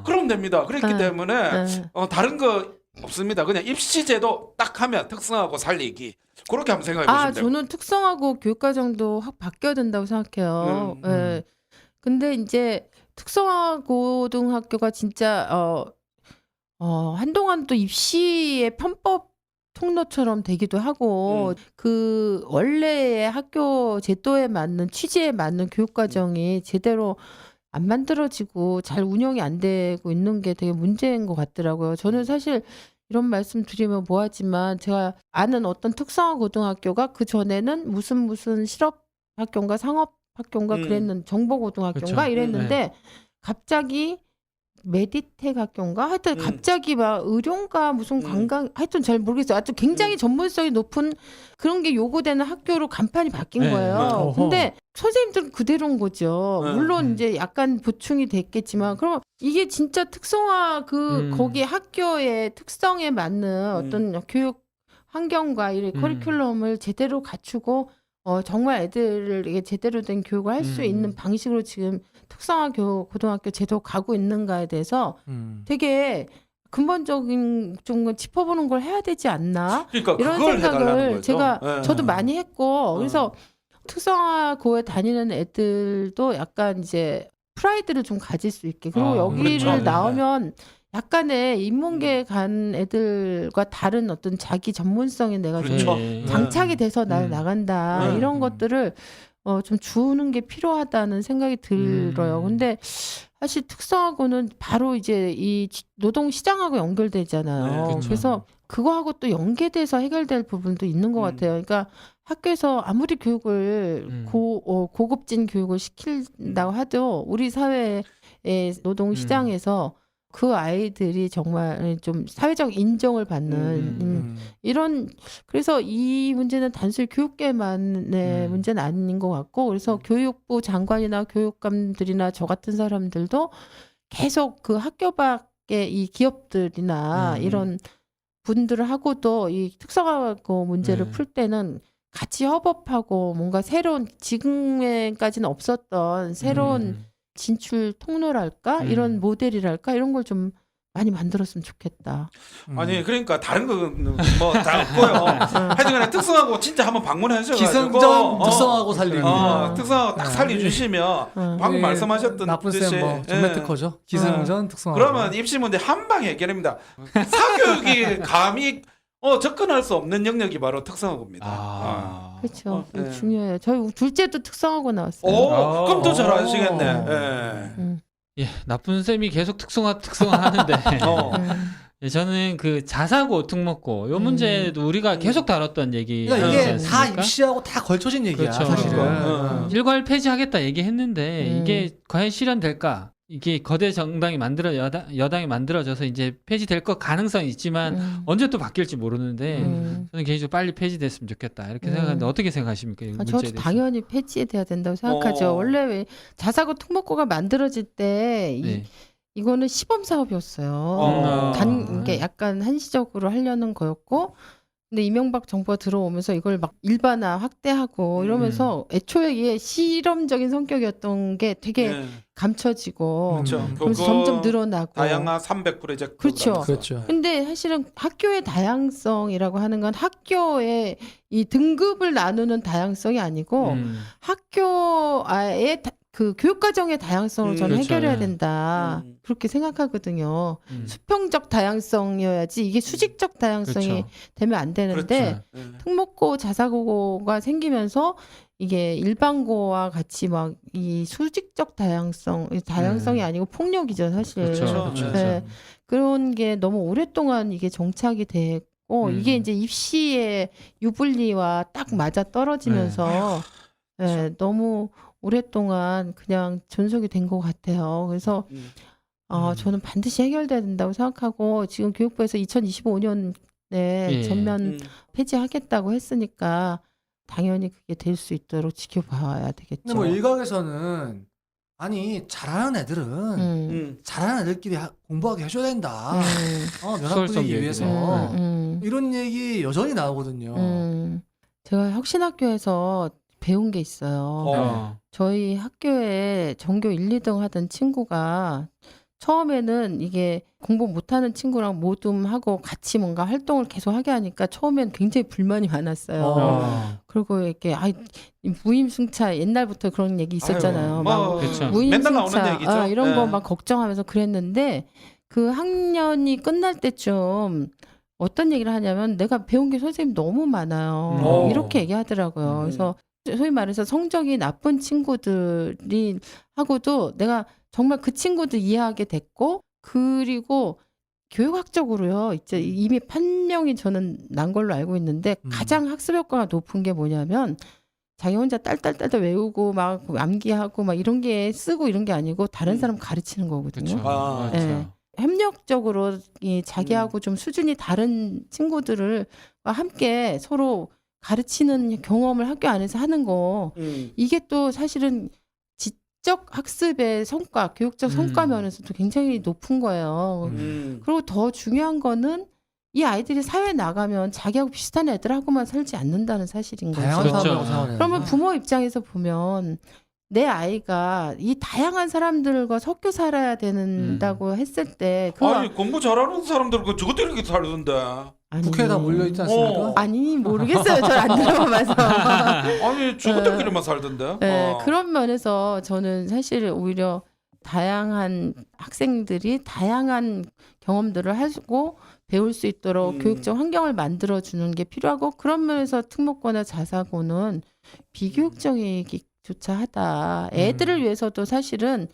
그러면 됩니다. 그렇기 때문에 네. 다른 거 없습니다. 그냥 입시제도 딱 하면 특성화고 살리기 그렇게 한번 생각해 보시면 돼요. 저는 특성화고 교육과정도 확 바뀌어야 된다고 생각해요. 예. 근데 이제 특성화고등학교가 진짜 한동안 또 입시의 편법 통로처럼 되기도 하고 그 원래의 학교 제도에 맞는 취지에 맞는 교육과정이 제대로 안 만들어지고 잘 운영이 안 되고 있는 게 되게 문제인 것 같더라고요. 저는 사실 이런 말씀 드리면 뭐하지만 제가 아는 어떤 특성화 고등학교가 그 전에는 무슨 실업 학교인가 상업 학교인가 그랬는 정보 고등학교인가 그렇죠. 이랬는데 갑자기 메디텍 학교인가? 하여튼 갑자기 막 의료인가 무슨 관광 하여튼 잘 모르겠어요. 하여튼 굉장히 전문성이 높은 그런 게 요구되는 학교로 간판이 바뀐 네, 거예요. 어허. 근데 선생님들은 그대로인 거죠. 네. 물론 이제 약간 보충이 됐겠지만 그럼 이게 진짜 특성화 거기 학교의 특성에 맞는 어떤 교육 환경과 이 커리큘럼을 제대로 갖추고 정말 애들을 이게 제대로 된 교육을 할 수 있는 방식으로 지금 특성화 고등학교 제도 가고 있는가에 대해서 되게 근본적인 좀 짚어보는 걸 해야 되지 않나 그러니까 이런 그걸 해달라는 생각을 거죠. 제가 예. 저도 많이 했고 그래서 특성화고에 다니는 애들도 약간 이제 프라이드를 좀 가질 수 있게 그리고 여기를 그렇죠. 나오면 약간의 인문계 간 애들과 다른 어떤 자기 전문성에 내가 좀 그렇죠. 장착이 돼서 나간다 이런 것들을 좀 주는 게 필요하다는 생각이 들어요. 근데 사실 특성화고는 바로 이제 이 노동 시장하고 연결되잖아요. 네, 그렇죠. 그래서 그거하고 또 연계돼서 해결될 부분도 있는 것 같아요. 그러니까 학교에서 아무리 교육을 고급진 교육을 시킨다고 하도 우리 사회의 노동 시장에서 그 아이들이 정말 좀 사회적 인정을 받는 이런 그래서 이 문제는 단순히 교육계만의 문제는 아닌 것 같고 그래서 교육부 장관이나 교육감들이나 저 같은 사람들도 계속 그 학교 밖의 이 기업들이나 이런 분들하고도 이 특성화고 문제를 풀 때는 같이 협업하고 뭔가 새로운 지금까지는 없었던 새로운 진출 통로랄까 이런 모델이랄까 이런 걸 좀 많이 만들었으면 좋겠다. 아니 그러니까 다른 거는 뭐 다 없고요. 하여튼간에 특성하고 진짜 한번 방문하셔가지고 기승전 특성하고 살리기. 특성하고 딱 살려주시면 방금 예, 말씀하셨던 나쁜 듯이 쌤뭐 전매 특허죠. 기승전 특성하고. 그러면 입시 문제 한 방에 해결입니다. 사교육이 감히 접근할 수 없는 영역이 바로 특성화고입니다. 그렇죠. 중요해요. 저희 둘째도 특성화고 나왔어요. 그럼 더 잘하시겠네. 예, 나쁜 쌤이 계속 특성화 하는데 예, 저는 그 자사고 특목고 요 문제도 우리가 계속 다뤘던 얘기 그러니까 이게 아니지 다 않습니까? 입시하고 다 걸쳐진 얘기야. 그렇죠. 사실은. 일괄 폐지하겠다 얘기했는데 이게 과연 실현될까? 이게 거대 정당이 여당이 만들어져서 이제 폐지될 것 가능성이 있지만 언제 또 바뀔지 모르는데 저는 개인적으로 빨리 폐지됐으면 좋겠다 이렇게 생각하는데 어떻게 생각하십니까? 이 문제에 저도 대해서. 당연히 폐지돼야 된다고 생각하죠. 원래 왜 자사고 특목고가 만들어질 때 네. 이거는 시범 사업이었어요. 이게 약간 한시적으로 하려는 거였고 근데 이명박 정부가 들어오면서 이걸 막 일반화 확대하고 이러면서 애초에 이게 실험적인 성격이었던 게 되게 감춰지고 그렇죠. 그래서 점점 늘어나고 다양한 300 프로젝트. 그렇죠. 근데 사실은 학교의 다양성이라고 하는 건 학교의 이 등급을 나누는 다양성이 아니고 학교의 그 교육과정의 다양성을 저는 그렇죠. 해결해야 된다. 그렇게 생각하거든요. 수평적 다양성이어야지 이게 수직적 다양성이 그렇죠. 되면 안 되는데 특목고 자사고가 생기면서 이게 일반고와 같이 막 이 수직적 다양성이 아니고 폭력이죠 사실. 그렇죠. 네. 그런 게 너무 오랫동안 이게 정착이 됐고 이게 이제 입시의 유불리와 딱 맞아 떨어지면서 너무 오랫동안 그냥 존속이 된 것 같아요. 그래서 저는 반드시 해결돼야 된다고 생각하고 지금 교육부에서 2025년에 전면 폐지하겠다고 했으니까 당연히 그게 될 수 있도록 지켜봐야 되겠죠. 근데 뭐 일각에서는 아니 잘하는 애들은 잘하는 애들끼리 공부하게 해줘야 된다. 면학 분위기 위해서 이런 얘기 여전히 나오거든요. 제가 혁신학교에서 배운 게 있어요. 저희 학교에 전교 1, 2등 하던 친구가 처음에는 이게 공부 못하는 친구랑 모둠하고 같이 뭔가 활동을 계속 하게 하니까 처음엔 굉장히 불만이 많았어요. 그리고 이렇게 무임승차 옛날부터 그런 얘기 있었잖아요. 막 그렇죠. 맨날 나오는 무임승차 얘기죠. 이런 거 막 걱정하면서 그랬는데 그 학년이 끝날 때쯤 어떤 얘기를 하냐면 내가 배운 게 선생님 너무 많아요. 이렇게 얘기하더라고요. 그래서 소위 말해서 성적이 나쁜 친구들이 하고도 내가 정말 그 친구들 이해하게 됐고 그리고 교육학적으로요. 이제 이미 판명이 저는 난 걸로 알고 있는데 가장 학습 효과가 높은 게 뭐냐면 자기 혼자 딸딸딸딸 외우고 막 암기하고 막 이런 게 쓰고 이런 게 아니고 다른 사람 가르치는 거거든요. 그렇죠. 아, 예. 협력적으로 이 자기하고 좀 수준이 다른 친구들을 함께 서로 가르치는 경험을 학교 안에서 하는 거 이게 또 사실은 지적 학습의 성과, 교육적 성과 면에서도 굉장히 높은 거예요. 그리고 더 중요한 거는 이 아이들이 사회에 나가면 자기하고 비슷한 애들하고만 살지 않는다는 사실인 거죠. 다양한 그렇죠. 사람하고 살아야 그러면 되는구나. 부모 입장에서 보면 내 아이가 이 다양한 사람들과 섞여 살아야 된다고 했을 때 그거 아니 공부 잘하는 사람들 그 저것들이 이렇게 살던데. 아니, 국회에 다 몰려 있지 않습니까? 아니 모르겠어요. 저 안 들어봐서. 아니 저것들끼리만 살던데. 네, 그런 면에서 저는 사실 오히려 다양한 학생들이 다양한 경험들을 하고 배울 수 있도록 교육적 환경을 만들어주는 게 필요하고 그런 면에서 특목고나 자사고는 비교육적이조차 하다. 애들을 위해서도 사실은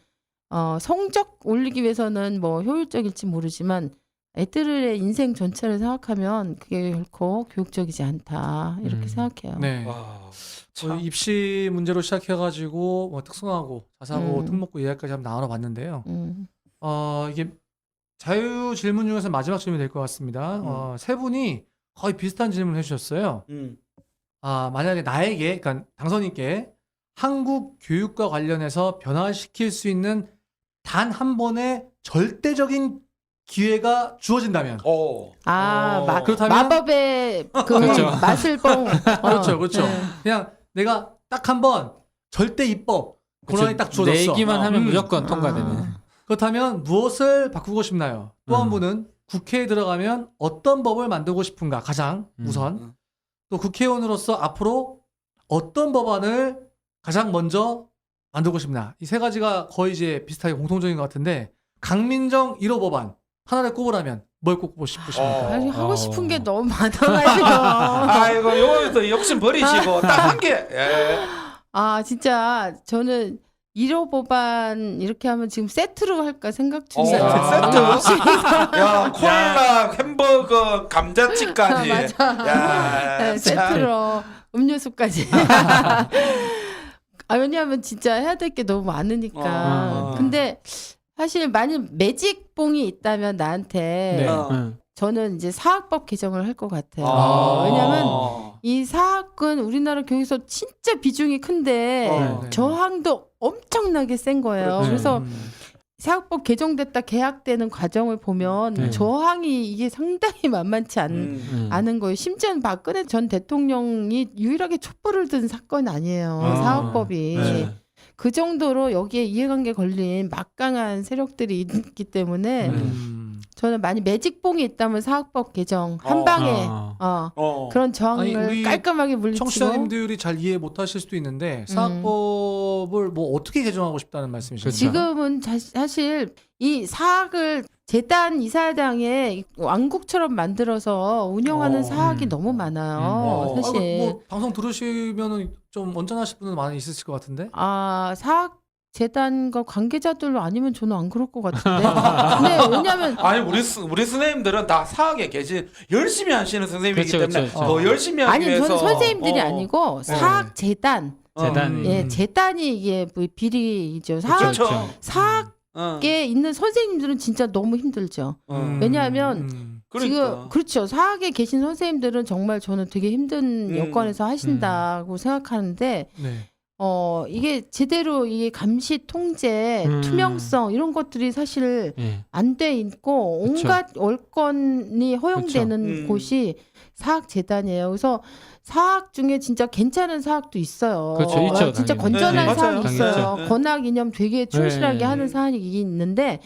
성적 올리기 위해서는 뭐 효율적일지 모르지만 애들의 인생 전체를 생각하면 그게 결코 교육적이지 않다 이렇게 생각해요. 네. 와, 저희 입시 문제로 시작해가지고 뭐 특성화고, 자사고, 특목고 이야기까지 한번 나눠봤는데요. 이게 자유 질문 중에서 마지막 질문이 될 것 같습니다. 세 분이 거의 비슷한 질문을 해주셨어요. 만약에 나에게, 그러니까 당선인께 한국 교육과 관련해서 변화시킬 수 있는 단 한 번의 절대적인 기회가 주어진다면. 그렇다면 마법의 그 그렇죠. 마술봉. 그렇죠, 그렇죠. 네. 그냥 내가 딱 한 번 절대 입법 권한이 딱 주어졌어. 내기만 하면 무조건 통과되는. 그렇다면 무엇을 바꾸고 싶나요? 또 한 분은 국회에 들어가면 어떤 법을 만들고 싶은가 가장 우선. 또 국회의원으로서 앞으로 어떤 법안을 가장 먼저 만들고 싶나. 이 세 가지가 거의 이제 비슷하게 공통적인 것 같은데 강민정 1호 법안 하나를 꼽으라면 뭘 꼽고 싶으십니까? 아니, 하고 싶은 게 너무 많아가지고. 아이고 요것도 욕심 버리시고 딱 한 개. 예. 진짜 저는 1호 법안 이렇게 하면 지금 세트로 할까 생각 중이에요. 세트. 야 콜라, 햄버거, 감자칩까지. 맞아. 야, 네, 세트로 음료수까지. 왜냐하면 진짜 해야 될 게 너무 많으니까. 근데 사실 만약 매직봉이 있다면 나한테 저는 이제 사학법 개정을 할 것 같아요. 왜냐하면 이 사학은 우리나라 교육에서 진짜 비중이 큰데 저항도 엄청나게 센 거예요. 그래서 사학법 개정됐다 개학되는 과정을 보면 저항이 이게 상당히 만만치 않은 거예요. 심지어 박근혜 전 대통령이 유일하게 촛불을 든 사건 아니에요. 사학법이. 그 정도로 여기에 이해관계 걸린 막강한 세력들이 있기 때문에 저는 만약 매직봉이 있다면 사학법 개정 한 방에 그런 저항을 깔끔하게 물리치고. 청취자님들이 잘 이해 못하실 수도 있는데 사학법을 뭐 어떻게 개정하고 싶다는 말씀이신가요? 지금은 사실 이 사학을 재단 이사장의 왕국처럼 만들어서 운영하는 사학이 너무 많아요. 사실 뭐 방송 들으시면은 좀 언짢아하실 분은 많이 있으실 것 같은데. 사학 재단과 관계자들 아니면 저는 안 그럴 것 같은데. 근데 왜냐면 아니 우리 선생님들은 다 사학에 계신 열심히 하시는 선생님이기 때문에 더 열심히 하기 아니 위해서. 저는 선생님들이 아니고 사학 재단. 재단이 이게 뭐 비리죠. 사학에 있는 선생님들은 진짜 너무 힘들죠. 왜냐하면 지금 그렇죠. 사학에 계신 선생님들은 정말 저는 되게 힘든 여건에서 하신다고 생각하는데 이게 제대로 이게 감시, 통제, 투명성 이런 것들이 사실 안 돼 있고 온갖 월권이 허용되는 곳이 사학재단이에요. 그래서 사학 중에 진짜 괜찮은 사학도 있어요. 그렇죠, 있죠, 진짜 당연히. 건전한 네, 사학이 맞아요. 있어요. 네. 권학 이념 되게 충실하게 하는 사학이 있는데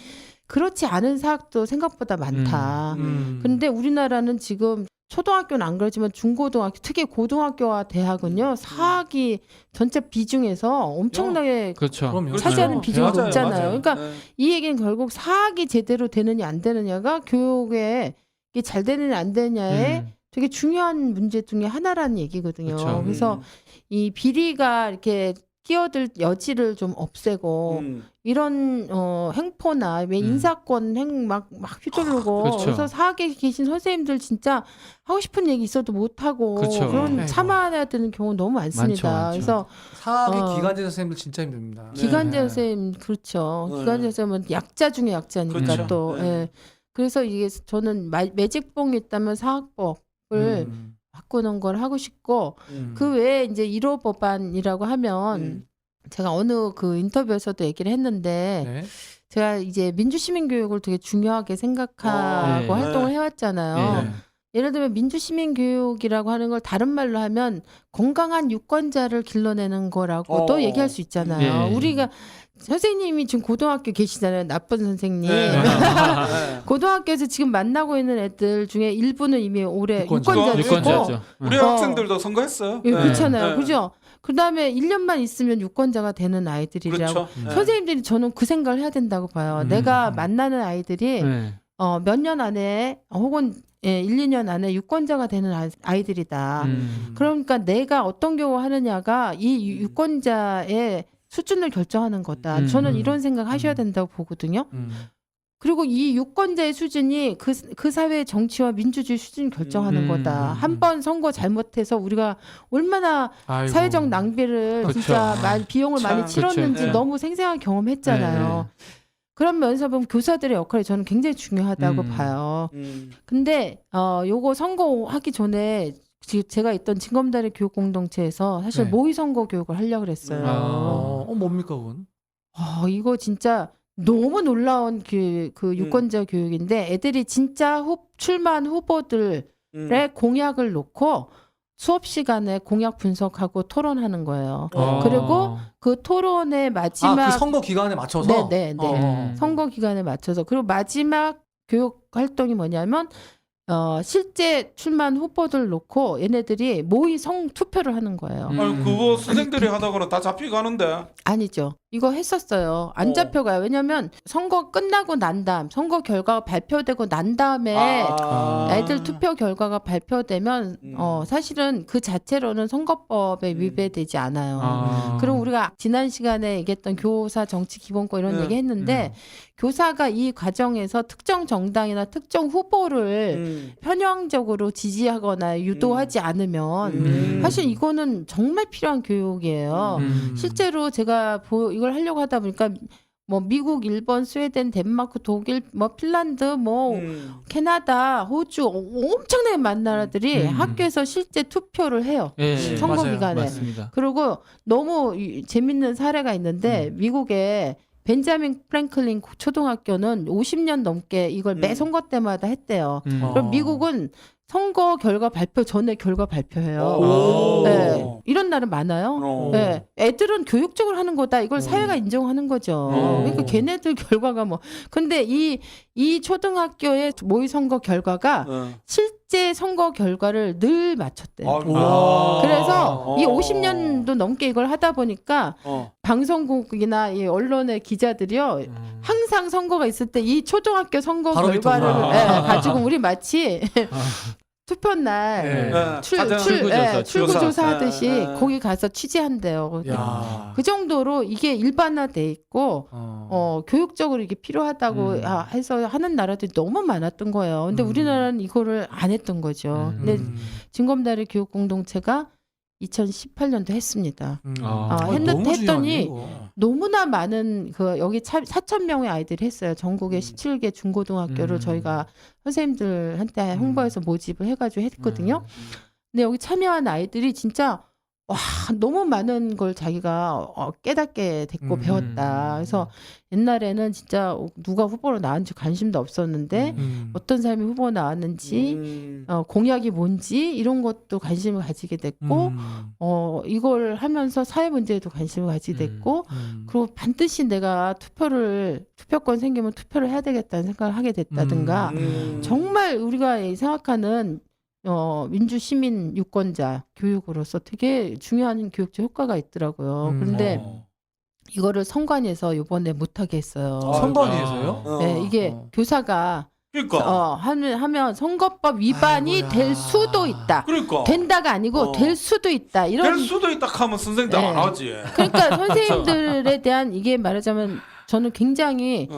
그렇지 않은 사학도 생각보다 많다. 그런데 우리나라는 지금 초등학교는 안 그러지만 중고등학교, 특히 고등학교와 대학은요 사학이 전체 비중에서 엄청나게 그렇죠. 차지하는 비중이 맞아요, 높잖아요. 맞아요. 그러니까 이 얘기는 결국 사학이 제대로 되느냐 안 되느냐가 교육에 이게 잘 되느냐 안 되느냐에 되게 중요한 문제 중에 하나라는 얘기거든요. 그쵸. 그래서 이 비리가 이렇게 끼어들 여지를 좀 없애고 이런 행포나 왜 인사권 막 휘두르고 그렇죠. 그래서 사학에 계신 선생님들 진짜 하고 싶은 얘기 있어도 못 하고 그렇죠. 그런 아이고. 참아야 되는 경우 너무 많습니다. 많죠. 그래서 사학의 기간제 선생님들 진짜 힘듭니다. 기간제 네. 선생님 그렇죠. 네. 기간제 선생님은 약자 중에 약자니까 그렇죠. 또 네. 예. 그래서 이게 저는 매직봉이 있다면 사학법을 바꾸는 걸 하고 싶고 그 외에 이제 1호 법안이라고 하면 제가 어느 그 인터뷰에서도 얘기를 했는데 네. 제가 이제 민주시민교육을 되게 중요하게 생각하고 네. 활동을 네. 해왔잖아요. 네. 예를 들면 민주시민교육이라고 하는 걸 다른 말로 하면 건강한 유권자를 길러내는 거라고도 얘기할 수 있잖아요. 네. 우리가 선생님이 지금 고등학교 계시잖아요. 나쁜 선생님. 네. 고등학교에서 지금 만나고 있는 애들 중에 일부는 이미 올해 유권자. 유권자고 유권자죠. 우리 어. 학생들도 선거했어요. 예, 그렇잖아요. 네. 그죠? 그다음에 1년만 있으면 유권자가 되는 아이들이라고. 그렇죠. 선생님들이 저는 그 생각을 해야 된다고 봐요. 내가 만나는 아이들이 네. 몇 년 안에 혹은 1, 2년 안에 유권자가 되는 아이들이다. 그러니까 내가 어떤 경우 하느냐가 이 유권자의 수준을 결정하는 거다. 저는 이런 생각 하셔야 된다고 보거든요. 그리고 이 유권자의 수준이 그 사회의 정치와 민주주의 수준을 결정하는 거다. 한 번 선거 잘못해서 우리가 얼마나 아이고. 사회적 낭비를 그쵸. 진짜 비용을 참, 많이 치렀는지 그쵸. 너무 생생하게 경험했잖아요. 그런 면에서 보면 교사들의 역할이 저는 굉장히 중요하다고 봐요. 근데 요거 선거하기 전에 제가 있던 진검다리 교육 공동체에서 사실 네. 모의 선거 교육을 하려고 그랬어요. 뭡니까 그건? 이거 진짜 너무 놀라운 그 유권자 교육인데 애들이 진짜 출마한 후보들의 공약을 놓고 수업 시간에 공약 분석하고 토론하는 거예요. 그리고 그 토론의 마지막 그 선거 기간에 맞춰서. 네. 선거 기간에 맞춰서 그리고 마지막 교육 활동이 뭐냐면 실제 출마한 후보들 놓고 얘네들이 모의 투표를 하는 거예요. 아니 그거 선생들이 하다가는 다 잡혀가는데. 아니죠. 이거 했었어요. 안 잡혀가요. 왜냐면 선거 끝나고 난 다음, 선거 결과가 발표되고 난 다음에 애들 투표 결과가 발표되면 사실은 그 자체로는 선거법에 위배되지 않아요. 그럼 우리가 지난 시간에 얘기했던 교사 정치 기본권 이런 얘기 했는데 교사가 이 과정에서 특정 정당이나 특정 후보를 편향적으로 지지하거나 유도하지 않으면 사실 이거는 정말 필요한 교육이에요. 실제로 제가 이걸 하려고 하다 보니까 뭐 미국, 일본, 스웨덴, 덴마크, 독일, 뭐 핀란드, 뭐 캐나다, 호주 엄청나게 많은 나라들이 학교에서 실제 투표를 해요. 선거 맞아요. 기간에. 맞습니다. 그리고 너무 재밌는 사례가 있는데 미국에 벤자민 프랭클린 초등학교는 50년 넘게 이걸 매 선거 때마다 했대요. 그럼 미국은 선거 결과 발표 전에 결과 발표해요. 네. 이런 날은 많아요. 네. 애들은 교육적으로 하는 거다. 이걸 사회가 인정하는 거죠. 그러니까 걔네들 결과가 뭐. 근데 이 초등학교의 모의 선거 결과가 실제 선거 결과를 늘 맞췄대요. 그래서 이 50년도 넘게 이걸 하다 보니까 방송국이나 이 언론의 기자들이요. 항상 선거가 있을 때 이 초등학교 선거 결과를 가지고 우리 마치 투표 날 출구조사 하듯이 거기 가서 취재한대요. 그 정도로 이게 일반화돼 있고 교육적으로 이게 필요하다고 해서 하는 나라들이 너무 많았던 거예요. 근데 우리나라는 이거를 안 했던 거죠. 근데 진검다리 교육 공동체가 2018년도 했습니다. 했더니 너무나 많은 여기 4,000명의 아이들이 했어요. 전국에 17개 중고등학교를 저희가 선생님들한테 홍보해서 모집을 해가지고 했거든요. 근데 여기 참여한 아이들이 진짜 너무 많은 걸 자기가 깨닫게 됐고 배웠다. 그래서 옛날에는 진짜 누가 후보로 나왔는지 관심도 없었는데 어떤 사람이 후보 나왔는지 공약이 뭔지 이런 것도 관심을 가지게 됐고 이걸 하면서 사회 문제에도 관심을 가지게 됐고 그리고 반드시 내가 투표권 생기면 투표를 해야 되겠다는 생각을 하게 됐다든가 정말 우리가 생각하는 민주 시민 유권자 교육으로서 되게 중요한 교육적 효과가 있더라고요. 그런데 이거를 선관위에서 이번에 못하게 했어요. 선관위에서요? 네, 이게 교사가 그러니까. 하면 선거법 위반이 아이고야. 될 수도 있다. 그러니까. 된다가 아니고 될 수도 있다. 이런 될 수도 있다 하면 선생님들 네. 안 하지. 그러니까 선생님들에 대한 이게 말하자면 저는 굉장히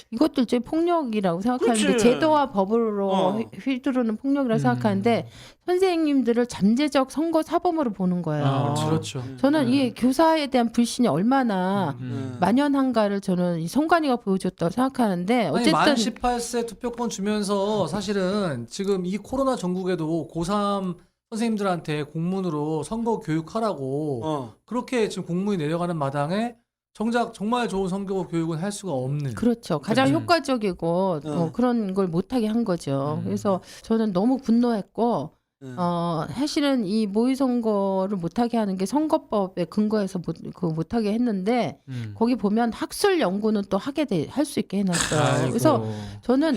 이것도 일종의 폭력이라고 생각하는데 그치. 제도와 법으로 휘두르는 폭력이라고 생각하는데 선생님들을 잠재적 선거 사범으로 보는 거예요. 그렇죠. 저는 이게 교사에 대한 불신이 얼마나 만연한가를 저는 이 송관이가 보여줬다고 생각하는데 아니, 만 어쨌든 18세 투표권 주면서 사실은 지금 이 코로나 전국에도 고3 선생님들한테 공문으로 선거 교육하라고 그렇게 지금 공문이 내려가는 마당에 정작 정말 좋은 선거 교육은 할 수가 없는. 그렇죠. 가장 효과적이고 그런 걸 못하게 한 거죠. 그래서 저는 너무 분노했고 사실은 이 모의 선거를 못하게 하는 게 선거법에 근거해서 못하게 했는데 거기 보면 학술 연구는 또 할 수 있게 해놨어요. 아이고. 그래서 저는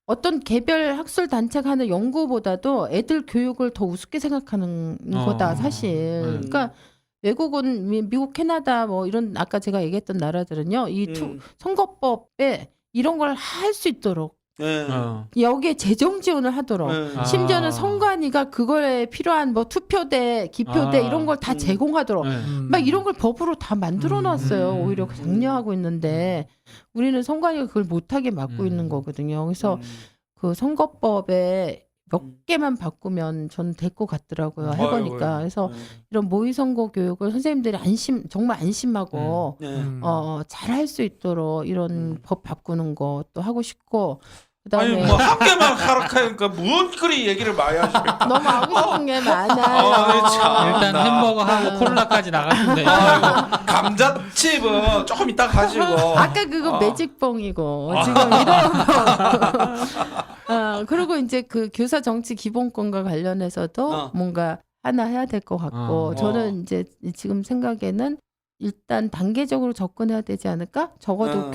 어떤 개별 학술 단체가 하는 연구보다도 애들 교육을 더 우습게 생각하는 거다 사실. 그러니까 외국은 미국, 캐나다 뭐 이런 아까 제가 얘기했던 나라들은요. 선거법에 이런 걸 할 수 있도록 여기에 재정 지원을 하도록 심지어는 선관위가 그거에 필요한 뭐 투표대, 기표대 이런 걸 다 제공하도록 막 이런 걸 법으로 다 만들어 놨어요. 오히려 장려하고 있는데 우리는 선관위가 그걸 못하게 막고 있는 거거든요. 그래서 그 선거법에 몇 개만 바꾸면 저는 될 것 같더라고요. 해보니까. 그래서 이런 모의선거 교육을 선생님들이 정말 안심하고 잘 할 수 있도록 이런 법 바꾸는 것도 하고 싶고 아니 그다음에 뭐 한 개만 하락하니까 뭔 그리 얘기를 많이 하십니까? 너무 하고 싶은 게 많아요. 참. 일단 햄버거하고 콜라까지 나갔는데 감자칩은 조금 이따 가지고. 아까 그거 매직봉이고 지금 이런 거. 그리고 이제 그 교사 정치 기본권과 관련해서도 뭔가 하나 해야 될 것 같고 저는 이제 지금 생각에는 일단 단계적으로 접근해야 되지 않을까? 적어도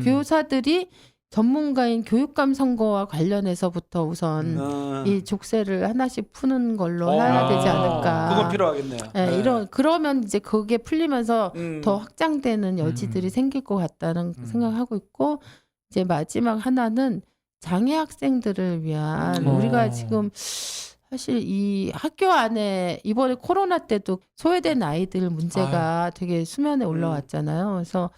교사들이 전문가인 교육감 선거와 관련해서부터 우선 이 족쇄를 하나씩 푸는 걸로 해야 되지 않을까. 그건 필요하겠네요. 네. 그러면 이제 그게 풀리면서 더 확장되는 여지들이 생길 것 같다는 생각하고 있고 이제 마지막 하나는 장애 학생들을 위한 우리가 지금 사실 이 학교 안에 이번에 코로나 때도 소외된 아이들 문제가 되게 수면에 올라왔잖아요. 그래서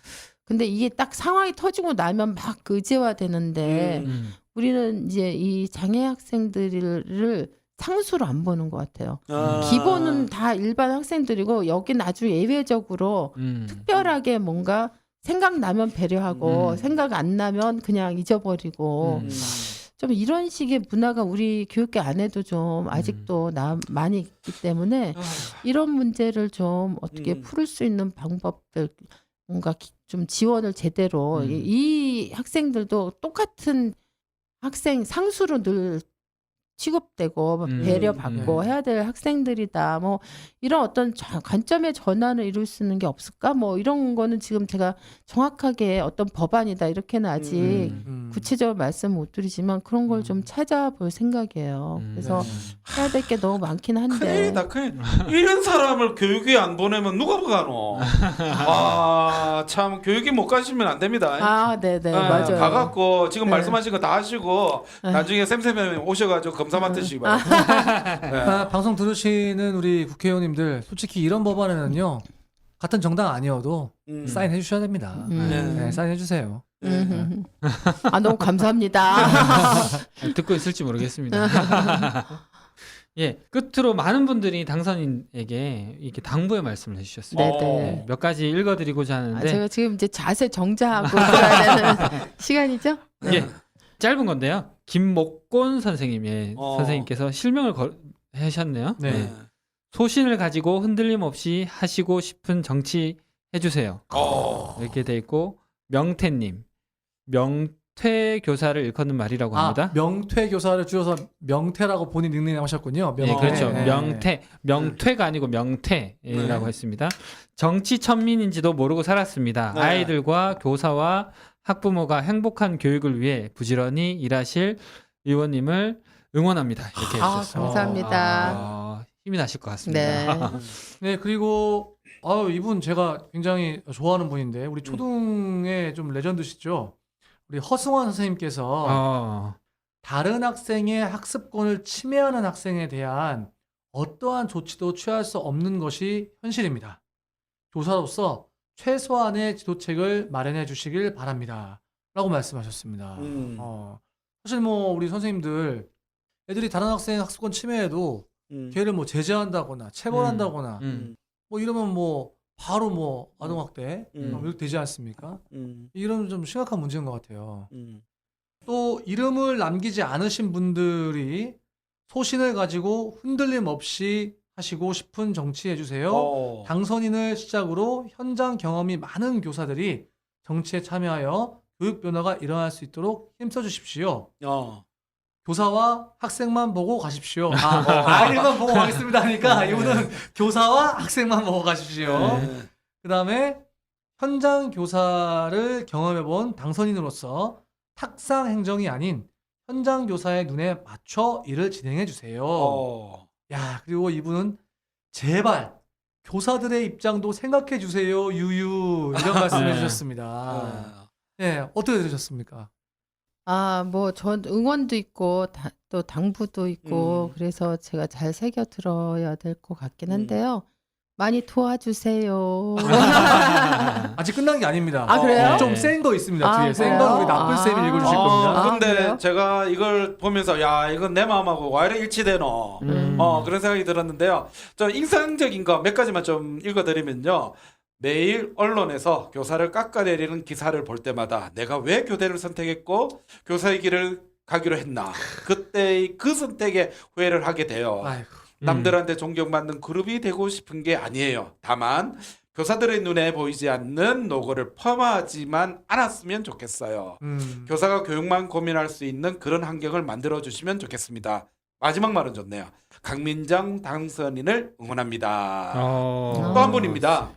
근데 이게 딱 상황이 터지고 나면 막 의제화되는데 우리는 이제 이 장애 학생들을 상수로 안 보는 것 같아요. 기본은 다 일반 학생들이고 여기는 아주 예외적으로 특별하게 뭔가 생각나면 배려하고 생각 안 나면 그냥 잊어버리고 좀 이런 식의 문화가 우리 교육계 안에도 좀 아직도 많이 있기 때문에 이런 문제를 좀 어떻게 풀을 수 있는 방법들 뭔가 좀 지원을 제대로 이 학생들도 똑같은 학생 상수로 늘 취급되고 배려받고 해야 될 학생들이다. 뭐 이런 어떤 관점의 전환을 이룰 수 있는 게 없을까? 뭐 이런 거는 지금 제가 정확하게 어떤 법안이다 이렇게는 아직 구체적으로 말씀 못 드리지만 그런 걸 좀 찾아볼 생각이에요. 그래서 해야 될 게 너무 많긴 한데. 큰일이다. 이런 사람을 교육에 안 보내면 누가 가노? 참 교육에 못 가시면 안 됩니다. 네네 맞아요. 가갖고 지금 말씀하신 거 다 하시고 나중에 쌤쌤이 오셔가지고 검사 맡으시기 바랍니다. 방송 들으시는 우리 국회의원님들 솔직히 이런 법안에는요 같은 정당 아니어도 사인해 주셔야 됩니다. 네, 사인해 주세요. 너무 감사합니다. 듣고 있을지 모르겠습니다. 예, 끝으로 많은 분들이 당선인에게 이렇게 당부의 말씀을 해주셨어요. 네네. 몇 가지 읽어드리고자 하는데 제가 지금 이제 자세 정자하고 들어야 되는 시간이죠? 네. 예, 짧은 건데요. 김목곤 선생님께서 실명을 하셨네요. 네. 소신을 가지고 흔들림 없이 하시고 싶은 정치 해주세요. 이렇게 돼 있고 명태님 명퇴 교사를 일컫는 말이라고 합니다. 명퇴 교사를 줄여서 명태라고 본인 닉네임 하셨군요. 네, 그렇죠. 명퇴가 아니고 명태라고 했습니다. 정치 천민인지도 모르고 살았습니다. 아이들과 교사와 학부모가 행복한 교육을 위해 부지런히 일하실 의원님을 응원합니다. 이렇게 해주셨어요. 감사합니다. 힘이 나실 것 같습니다. 네, 그리고 이분 제가 굉장히 좋아하는 분인데 우리 초등의 좀 레전드시죠. 우리 허승환 선생님께서 다른 학생의 학습권을 침해하는 학생에 대한 어떠한 조치도 취할 수 없는 것이 현실입니다. 교사로서 최소한의 지도책을 마련해 주시길 바랍니다. 라고 말씀하셨습니다. 사실 뭐 우리 선생님들 애들이 다른 학생의 학습권 침해해도 걔를 뭐 제재한다거나 체벌한다거나 뭐 이러면 뭐 바로 뭐 아동학대 이렇게 되지 않습니까? 이런 좀 심각한 문제인 것 같아요. 또 이름을 남기지 않으신 분들이 소신을 가지고 흔들림 없이 하시고 싶은 정치해 주세요. 당선인을 시작으로 현장 경험이 많은 교사들이 정치에 참여하여 교육 변화가 일어날 수 있도록 힘써 주십시오. 교사와 학생만 보고 가십시오. 아이들만 보고 가겠습니다 하니까 이분은 교사와 학생만 보고 가십시오. 그 다음에 현장 교사를 경험해본 당선인으로서 탁상 행정이 아닌 현장 교사의 눈에 맞춰 일을 진행해 주세요. 야, 그리고 이분은 제발 교사들의 입장도 생각해 주세요. 유유 이런 말씀해 주셨습니다. 네, 어떻게 들으셨습니까? 뭐 전 응원도 있고 또 당부도 있고 그래서 제가 잘 새겨 들어야 될 것 같긴 한데요. 많이 도와주세요. 아직 끝난 게 아닙니다. 그래요? 좀 센 거 있습니다. 뒤에 센 그래요? 건 우리 나쁜 쌤이 읽어주실 겁니다. 근데 그래요? 제가 이걸 보면서 야 이건 내 마음하고 와 이래 일치되노. 그런 생각이 들었는데요. 저 인상적인 거 몇 가지만 좀 읽어드리면요. 매일 언론에서 교사를 깎아내리는 기사를 볼 때마다 내가 왜 교대를 선택했고 교사의 길을 가기로 했나. 그때의 그 선택에 후회를 하게 돼요. 아이고. 남들한테 존경받는 그룹이 되고 싶은 게 아니에요. 다만 교사들의 눈에 보이지 않는 노고를 폄하하지만 않았으면 좋겠어요. 교사가 교육만 고민할 수 있는 그런 환경을 만들어주시면 좋겠습니다. 마지막 말은 좋네요. 강민정 당선인을 응원합니다. 또 한 분입니다.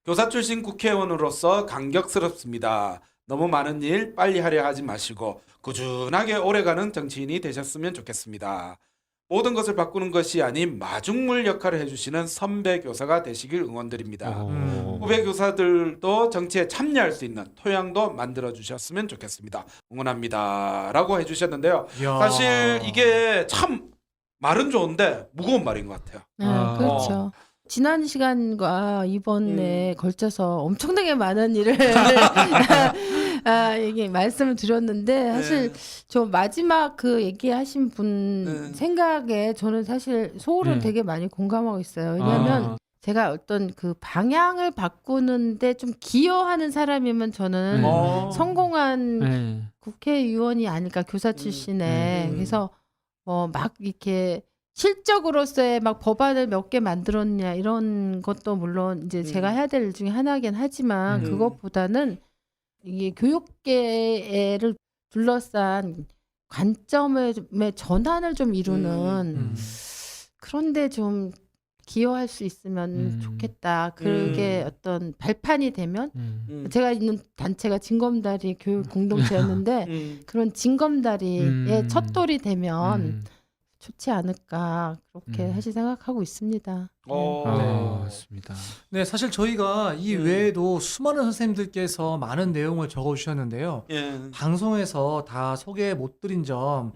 교사 출신 국회의원으로서 감격스럽습니다. 너무 많은 일 빨리 하려 하지 마시고 꾸준하게 오래가는 정치인이 되셨으면 좋겠습니다. 모든 것을 바꾸는 것이 아닌 마중물 역할을 해주시는 선배 교사가 되시길 응원드립니다. 후배 교사들도 정치에 참여할 수 있는 토양도 만들어주셨으면 좋겠습니다. 응원합니다. 라고 해주셨는데요. 이야. 사실 이게 참 말은 좋은데 무거운 말인 것 같아요. 그렇죠. 지난 시간과 이번에 걸쳐서 엄청나게 많은 일을 이게 말씀을 드렸는데 사실 저 마지막 그 얘기하신 분 생각에 저는 사실 소홀은 되게 많이 공감하고 있어요. 왜냐하면 제가 어떤 그 방향을 바꾸는데 좀 기여하는 사람이면 저는 성공한 국회의원이 아닐까 교사 출신에 그래서 막 이렇게 실적으로서의 막 법안을 몇 개 만들었냐 이런 것도 물론 이제 제가 해야 될 일 중에 하나긴 하지만 그것보다는 이게 교육계를 둘러싼 관점의 전환을 좀 이루는 그런데 좀 기여할 수 있으면 좋겠다. 그게 어떤 발판이 되면 제가 있는 단체가 징검다리 교육 공동체였는데 그런 징검다리의 첫돌이 되면 좋지 않을까 그렇게 사실 생각하고 있습니다. 맞습니다. 네, 사실 저희가 이 외에도 수많은 선생님들께서 많은 내용을 적어주셨는데요. 방송에서 다 소개 못 드린 점,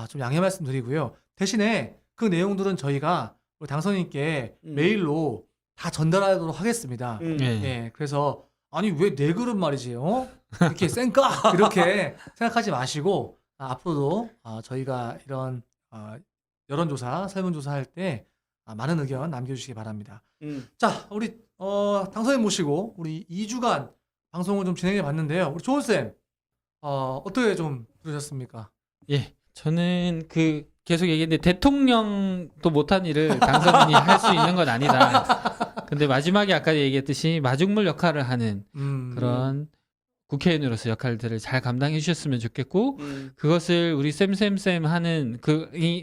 좀 양해 말씀드리고요. 대신에 그 내용들은 저희가 우리 당선인께 메일로 다 전달하도록 하겠습니다. 예, 그래서 아니 왜 내 그릇 말이지, 이렇게 쌩까 이렇게 생각하지 마시고 앞으로도 저희가 이런 여론조사, 설문조사 할 때 많은 의견 남겨주시기 바랍니다. 자, 우리 당선인 모시고 우리 2주간 방송을 좀 진행해 봤는데요. 우리 조은쌤, 어떻게 좀 들으셨습니까? 예, 저는 그 계속 얘기했는데 대통령도 못한 일을 당선인이 할 수 있는 건 아니다. 근데 마지막에 아까 얘기했듯이 마중물 역할을 하는 그런 국회의원으로서 역할들을 잘 감당해 주셨으면 좋겠고 그것을 우리 쌤 하는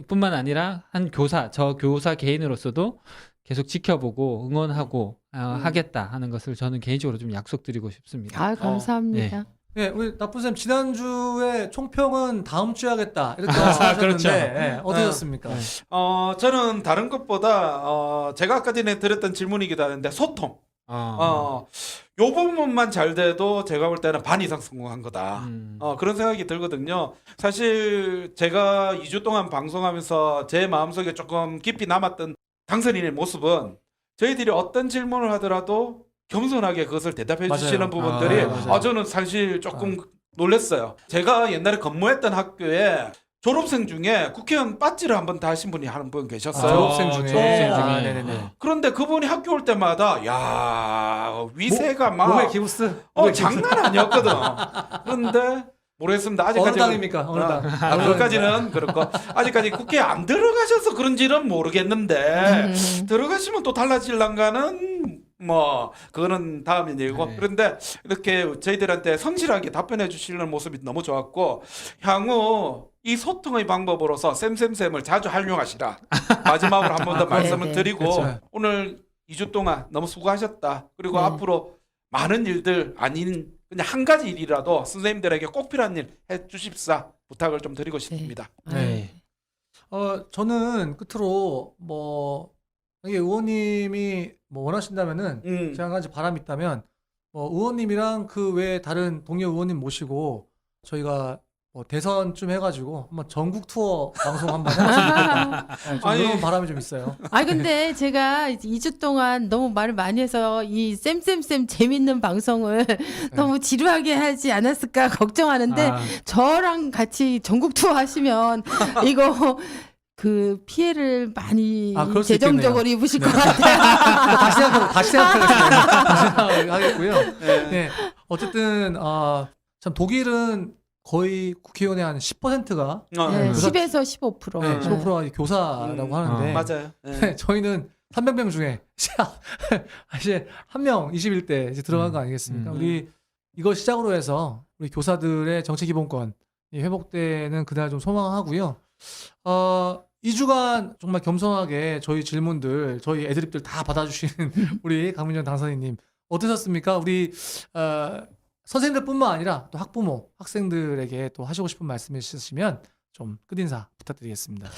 뿐만 아니라 한 교사, 저 교사 개인으로서도 계속 지켜보고 응원하고 하겠다 하는 것을 저는 개인적으로 좀 약속드리고 싶습니다. 감사합니다. 네, 우리 나쁜쌤 지난주에 총평은 다음 주에 하겠다 이렇게 말씀하셨는데 그렇죠. 네, 어떠셨습니까? 저는 다른 것보다 제가 아까 전에 드렸던 질문이기도 하는데 소통. 요 부분만 잘 돼도 제가 볼 때는 반 이상 성공한 거다. 그런 생각이 들거든요. 사실 제가 2주 동안 방송하면서 제 마음속에 조금 깊이 남았던 당선인의 모습은 저희들이 어떤 질문을 하더라도 겸손하게 그것을 대답해 맞아요. 주시는 부분들이 맞아요. 저는 사실 조금 놀랐어요. 제가 옛날에 근무했던 학교에 졸업생 중에 국회의원 빠지를 한번 다 하신 분이 한 분 계셨어요. 졸업생 중에. 졸업생 중에. 네네네. 그런데 그분이 학교 올 때마다 야 위세가 막 몸에 기부스. 장난 아니었거든. 그런데 모르겠습니다. 어느 아직까지 당입니까? 어느 당? 그것까지는 그렇고 아직까지 국회에 안 들어가셔서 그런지는 모르겠는데 들어가시면 또 달라질란가는 뭐 그거는 다음 얘기고. 네. 그런데 이렇게 저희들한테 성실하게 답변해 주시는 모습이 너무 좋았고 향후 이 소통의 방법으로서 쌤을 자주 활용하시라. 마지막으로 한 번 더 말씀을 네. 드리고 그렇죠. 오늘 2주 동안 너무 수고하셨다. 그리고 네. 앞으로 많은 일들 아닌 그냥 한 가지 일이라도 선생님들에게 꼭 필요한 일 해주십사 부탁을 좀 드리고 싶습니다. 네. 저는 끝으로 뭐 이게 의원님이 뭐 원하신다면은 제가 한 가지 바람이 있다면 의원님이랑 그 외에 다른 동료 의원님 모시고 저희가 뭐 대선쯤 해가지고 한번 전국 투어 방송 한번 해봤으면 좋겠다. 좀 그런 바람이 좀 있어요. 근데 제가 2주 동안 너무 말을 많이 해서 이 쌤 재밌는 방송을 너무 지루하게 하지 않았을까 걱정하는데 저랑 같이 전국 투어 하시면 이거 그 피해를 많이 그럴 수 재정적으로 있겠네요. 입으실 네. 것 같아요. 다시 생각하겠습니다. 다시 생각하겠고요. 네. 어쨌든 참 독일은 거의 국회의원의 한 10%가 네, 교사- 10에서 15%. 네, 15%가 교사라고 하는데 맞아요. 네, 저희는 300명 중에 이제 한 명 21대 이제 들어간 거 아니겠습니까? 우리 이걸 시작으로 해서 우리 교사들의 정치 기본권이 회복되는 그날 좀 소망하고요. 2주간 정말 겸손하게 저희 질문들, 저희 애드립들 다 받아주시는 우리 강민정 당선인님 어떠셨습니까? 우리 선생님들뿐만 아니라 또 학부모, 학생들에게 또 하시고 싶은 말씀 있으시면 좀 끝인사 부탁드리겠습니다.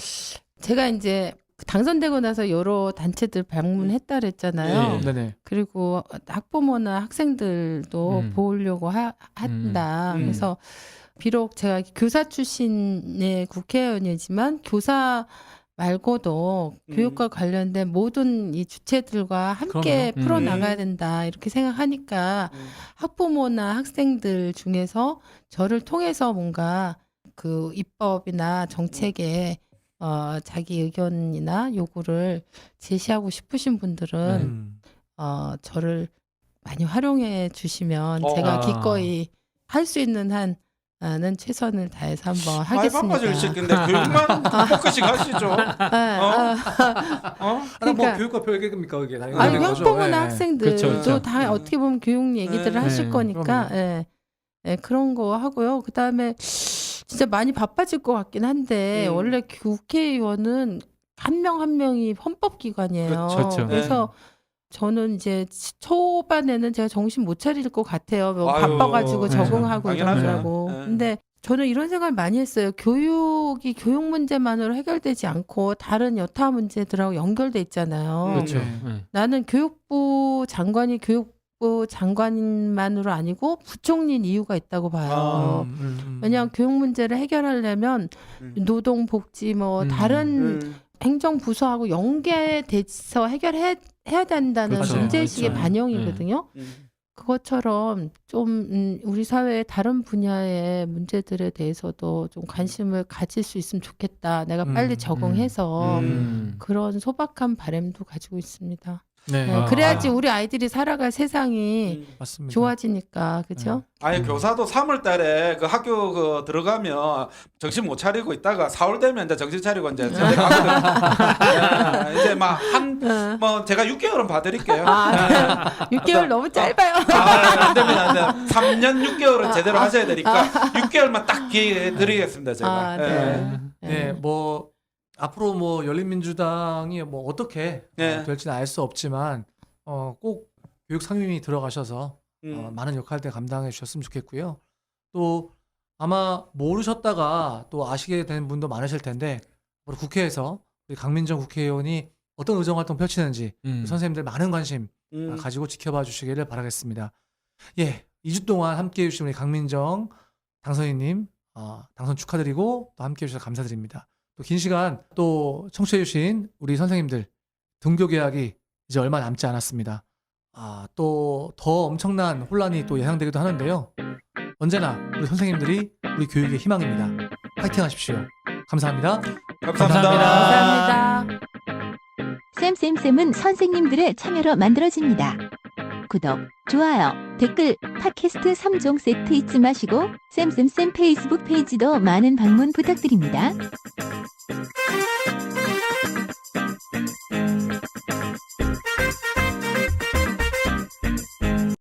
제가 이제 당선되고 나서 여러 단체들 방문했다 그랬잖아요. 네네. 그리고 학부모나 학생들도 보려고 한다. 그래서 비록 제가 교사 출신의 국회의원이지만 교사 말고도 교육과 관련된 모든 이 주체들과 함께 그럼요. 풀어나가야 된다 이렇게 생각하니까 학부모나 학생들 중에서 저를 통해서 뭔가 그 입법이나 정책에 자기 의견이나 요구를 제시하고 싶으신 분들은 저를 많이 활용해 주시면 제가 기꺼이 할 수 있는 한은 최선을 다해서 한번 하겠습니다. 바빠질 시기인데 교육만 포커싱 하시죠. 뭐 교육과 별개입니까 그게? 아니 학부모나 학생들도 그렇죠. 다 어떻게 보면 교육 얘기들을 하실 거니까 그런 거 하고요. 그다음에 진짜 많이 바빠질 것 같긴 한데 원래 국회의원은 한 명 한 명이 헌법기관이에요. 그렇죠. 그래서 저는 이제 초반에는 제가 정신 못 차릴 것 같아요. 뭐 아유, 바빠가지고 적응하고 당연하죠. 이러느라고. 네. 근데 저는 이런 생각을 많이 했어요. 교육이 교육 문제만으로 해결되지 않고 다른 여타 문제들하고 연결돼 있잖아요. 그렇죠. 네. 나는 교육부 장관이 교육부 장관만으로 아니고 부총리인 이유가 있다고 봐요. 왜냐하면 교육 문제를 해결하려면 노동, 복지 뭐 다른 행정부서하고 연계돼서 해결해야 된다는 그렇죠. 문제의식의 그렇죠. 반영이거든요. 그것처럼 좀 우리 사회의 다른 분야의 문제들에 대해서도 좀 관심을 가질 수 있으면 좋겠다. 내가 빨리 적응해서 그런 소박한 바람도 가지고 있습니다. 네. 네, 그래야지 우리 아이들이 살아갈 세상이 맞습니다. 좋아지니까 그죠? 아니 교사도 3월달에 그 학교 그 들어가면 정신 못 차리고 있다가 4월 되면 이제 정신 차리고 이제 제대 가거든요. 이제 막 뭐 제가 6개월은 봐드릴게요. 6개월 너무 짧아요. 안 됩니다. 안 돼요. 3년 6개월은 제대로 하셔야 되니까 6개월만 딱 기회 드리겠습니다. 제가. 네, 뭐 앞으로 뭐 열린민주당이 뭐 어떻게 될지는 알 수 없지만 꼭 교육 상임위 들어가셔서 많은 역할들 감당해 주셨으면 좋겠고요. 또 아마 모르셨다가 또 아시게 된 분도 많으실 텐데 우리 국회에서 우리 강민정 국회의원이 어떤 의정 활동 펼치는지 선생님들 많은 관심 가지고 지켜봐 주시기를 바라겠습니다. 예, 2주 동안 함께해 주신 우리 강민정 당선인님 당선 축하드리고 또 함께해 주셔서 감사드립니다. 또 긴 시간 또 청취해 주신 우리 선생님들 등교 개학이 이제 얼마 남지 않았습니다. 또 더 엄청난 혼란이 또 예상되기도 하는데요. 언제나 우리 선생님들이 우리 교육의 희망입니다. 파이팅 하십시오. 감사합니다. 감사합니다. 쌤은 선생님들의 참여로 만들어집니다. 구독, 좋아요, 댓글, 팟캐스트 3종 세트 잊지 마시고 쌤 페이스북 페이지도 많은 방문 부탁드립니다.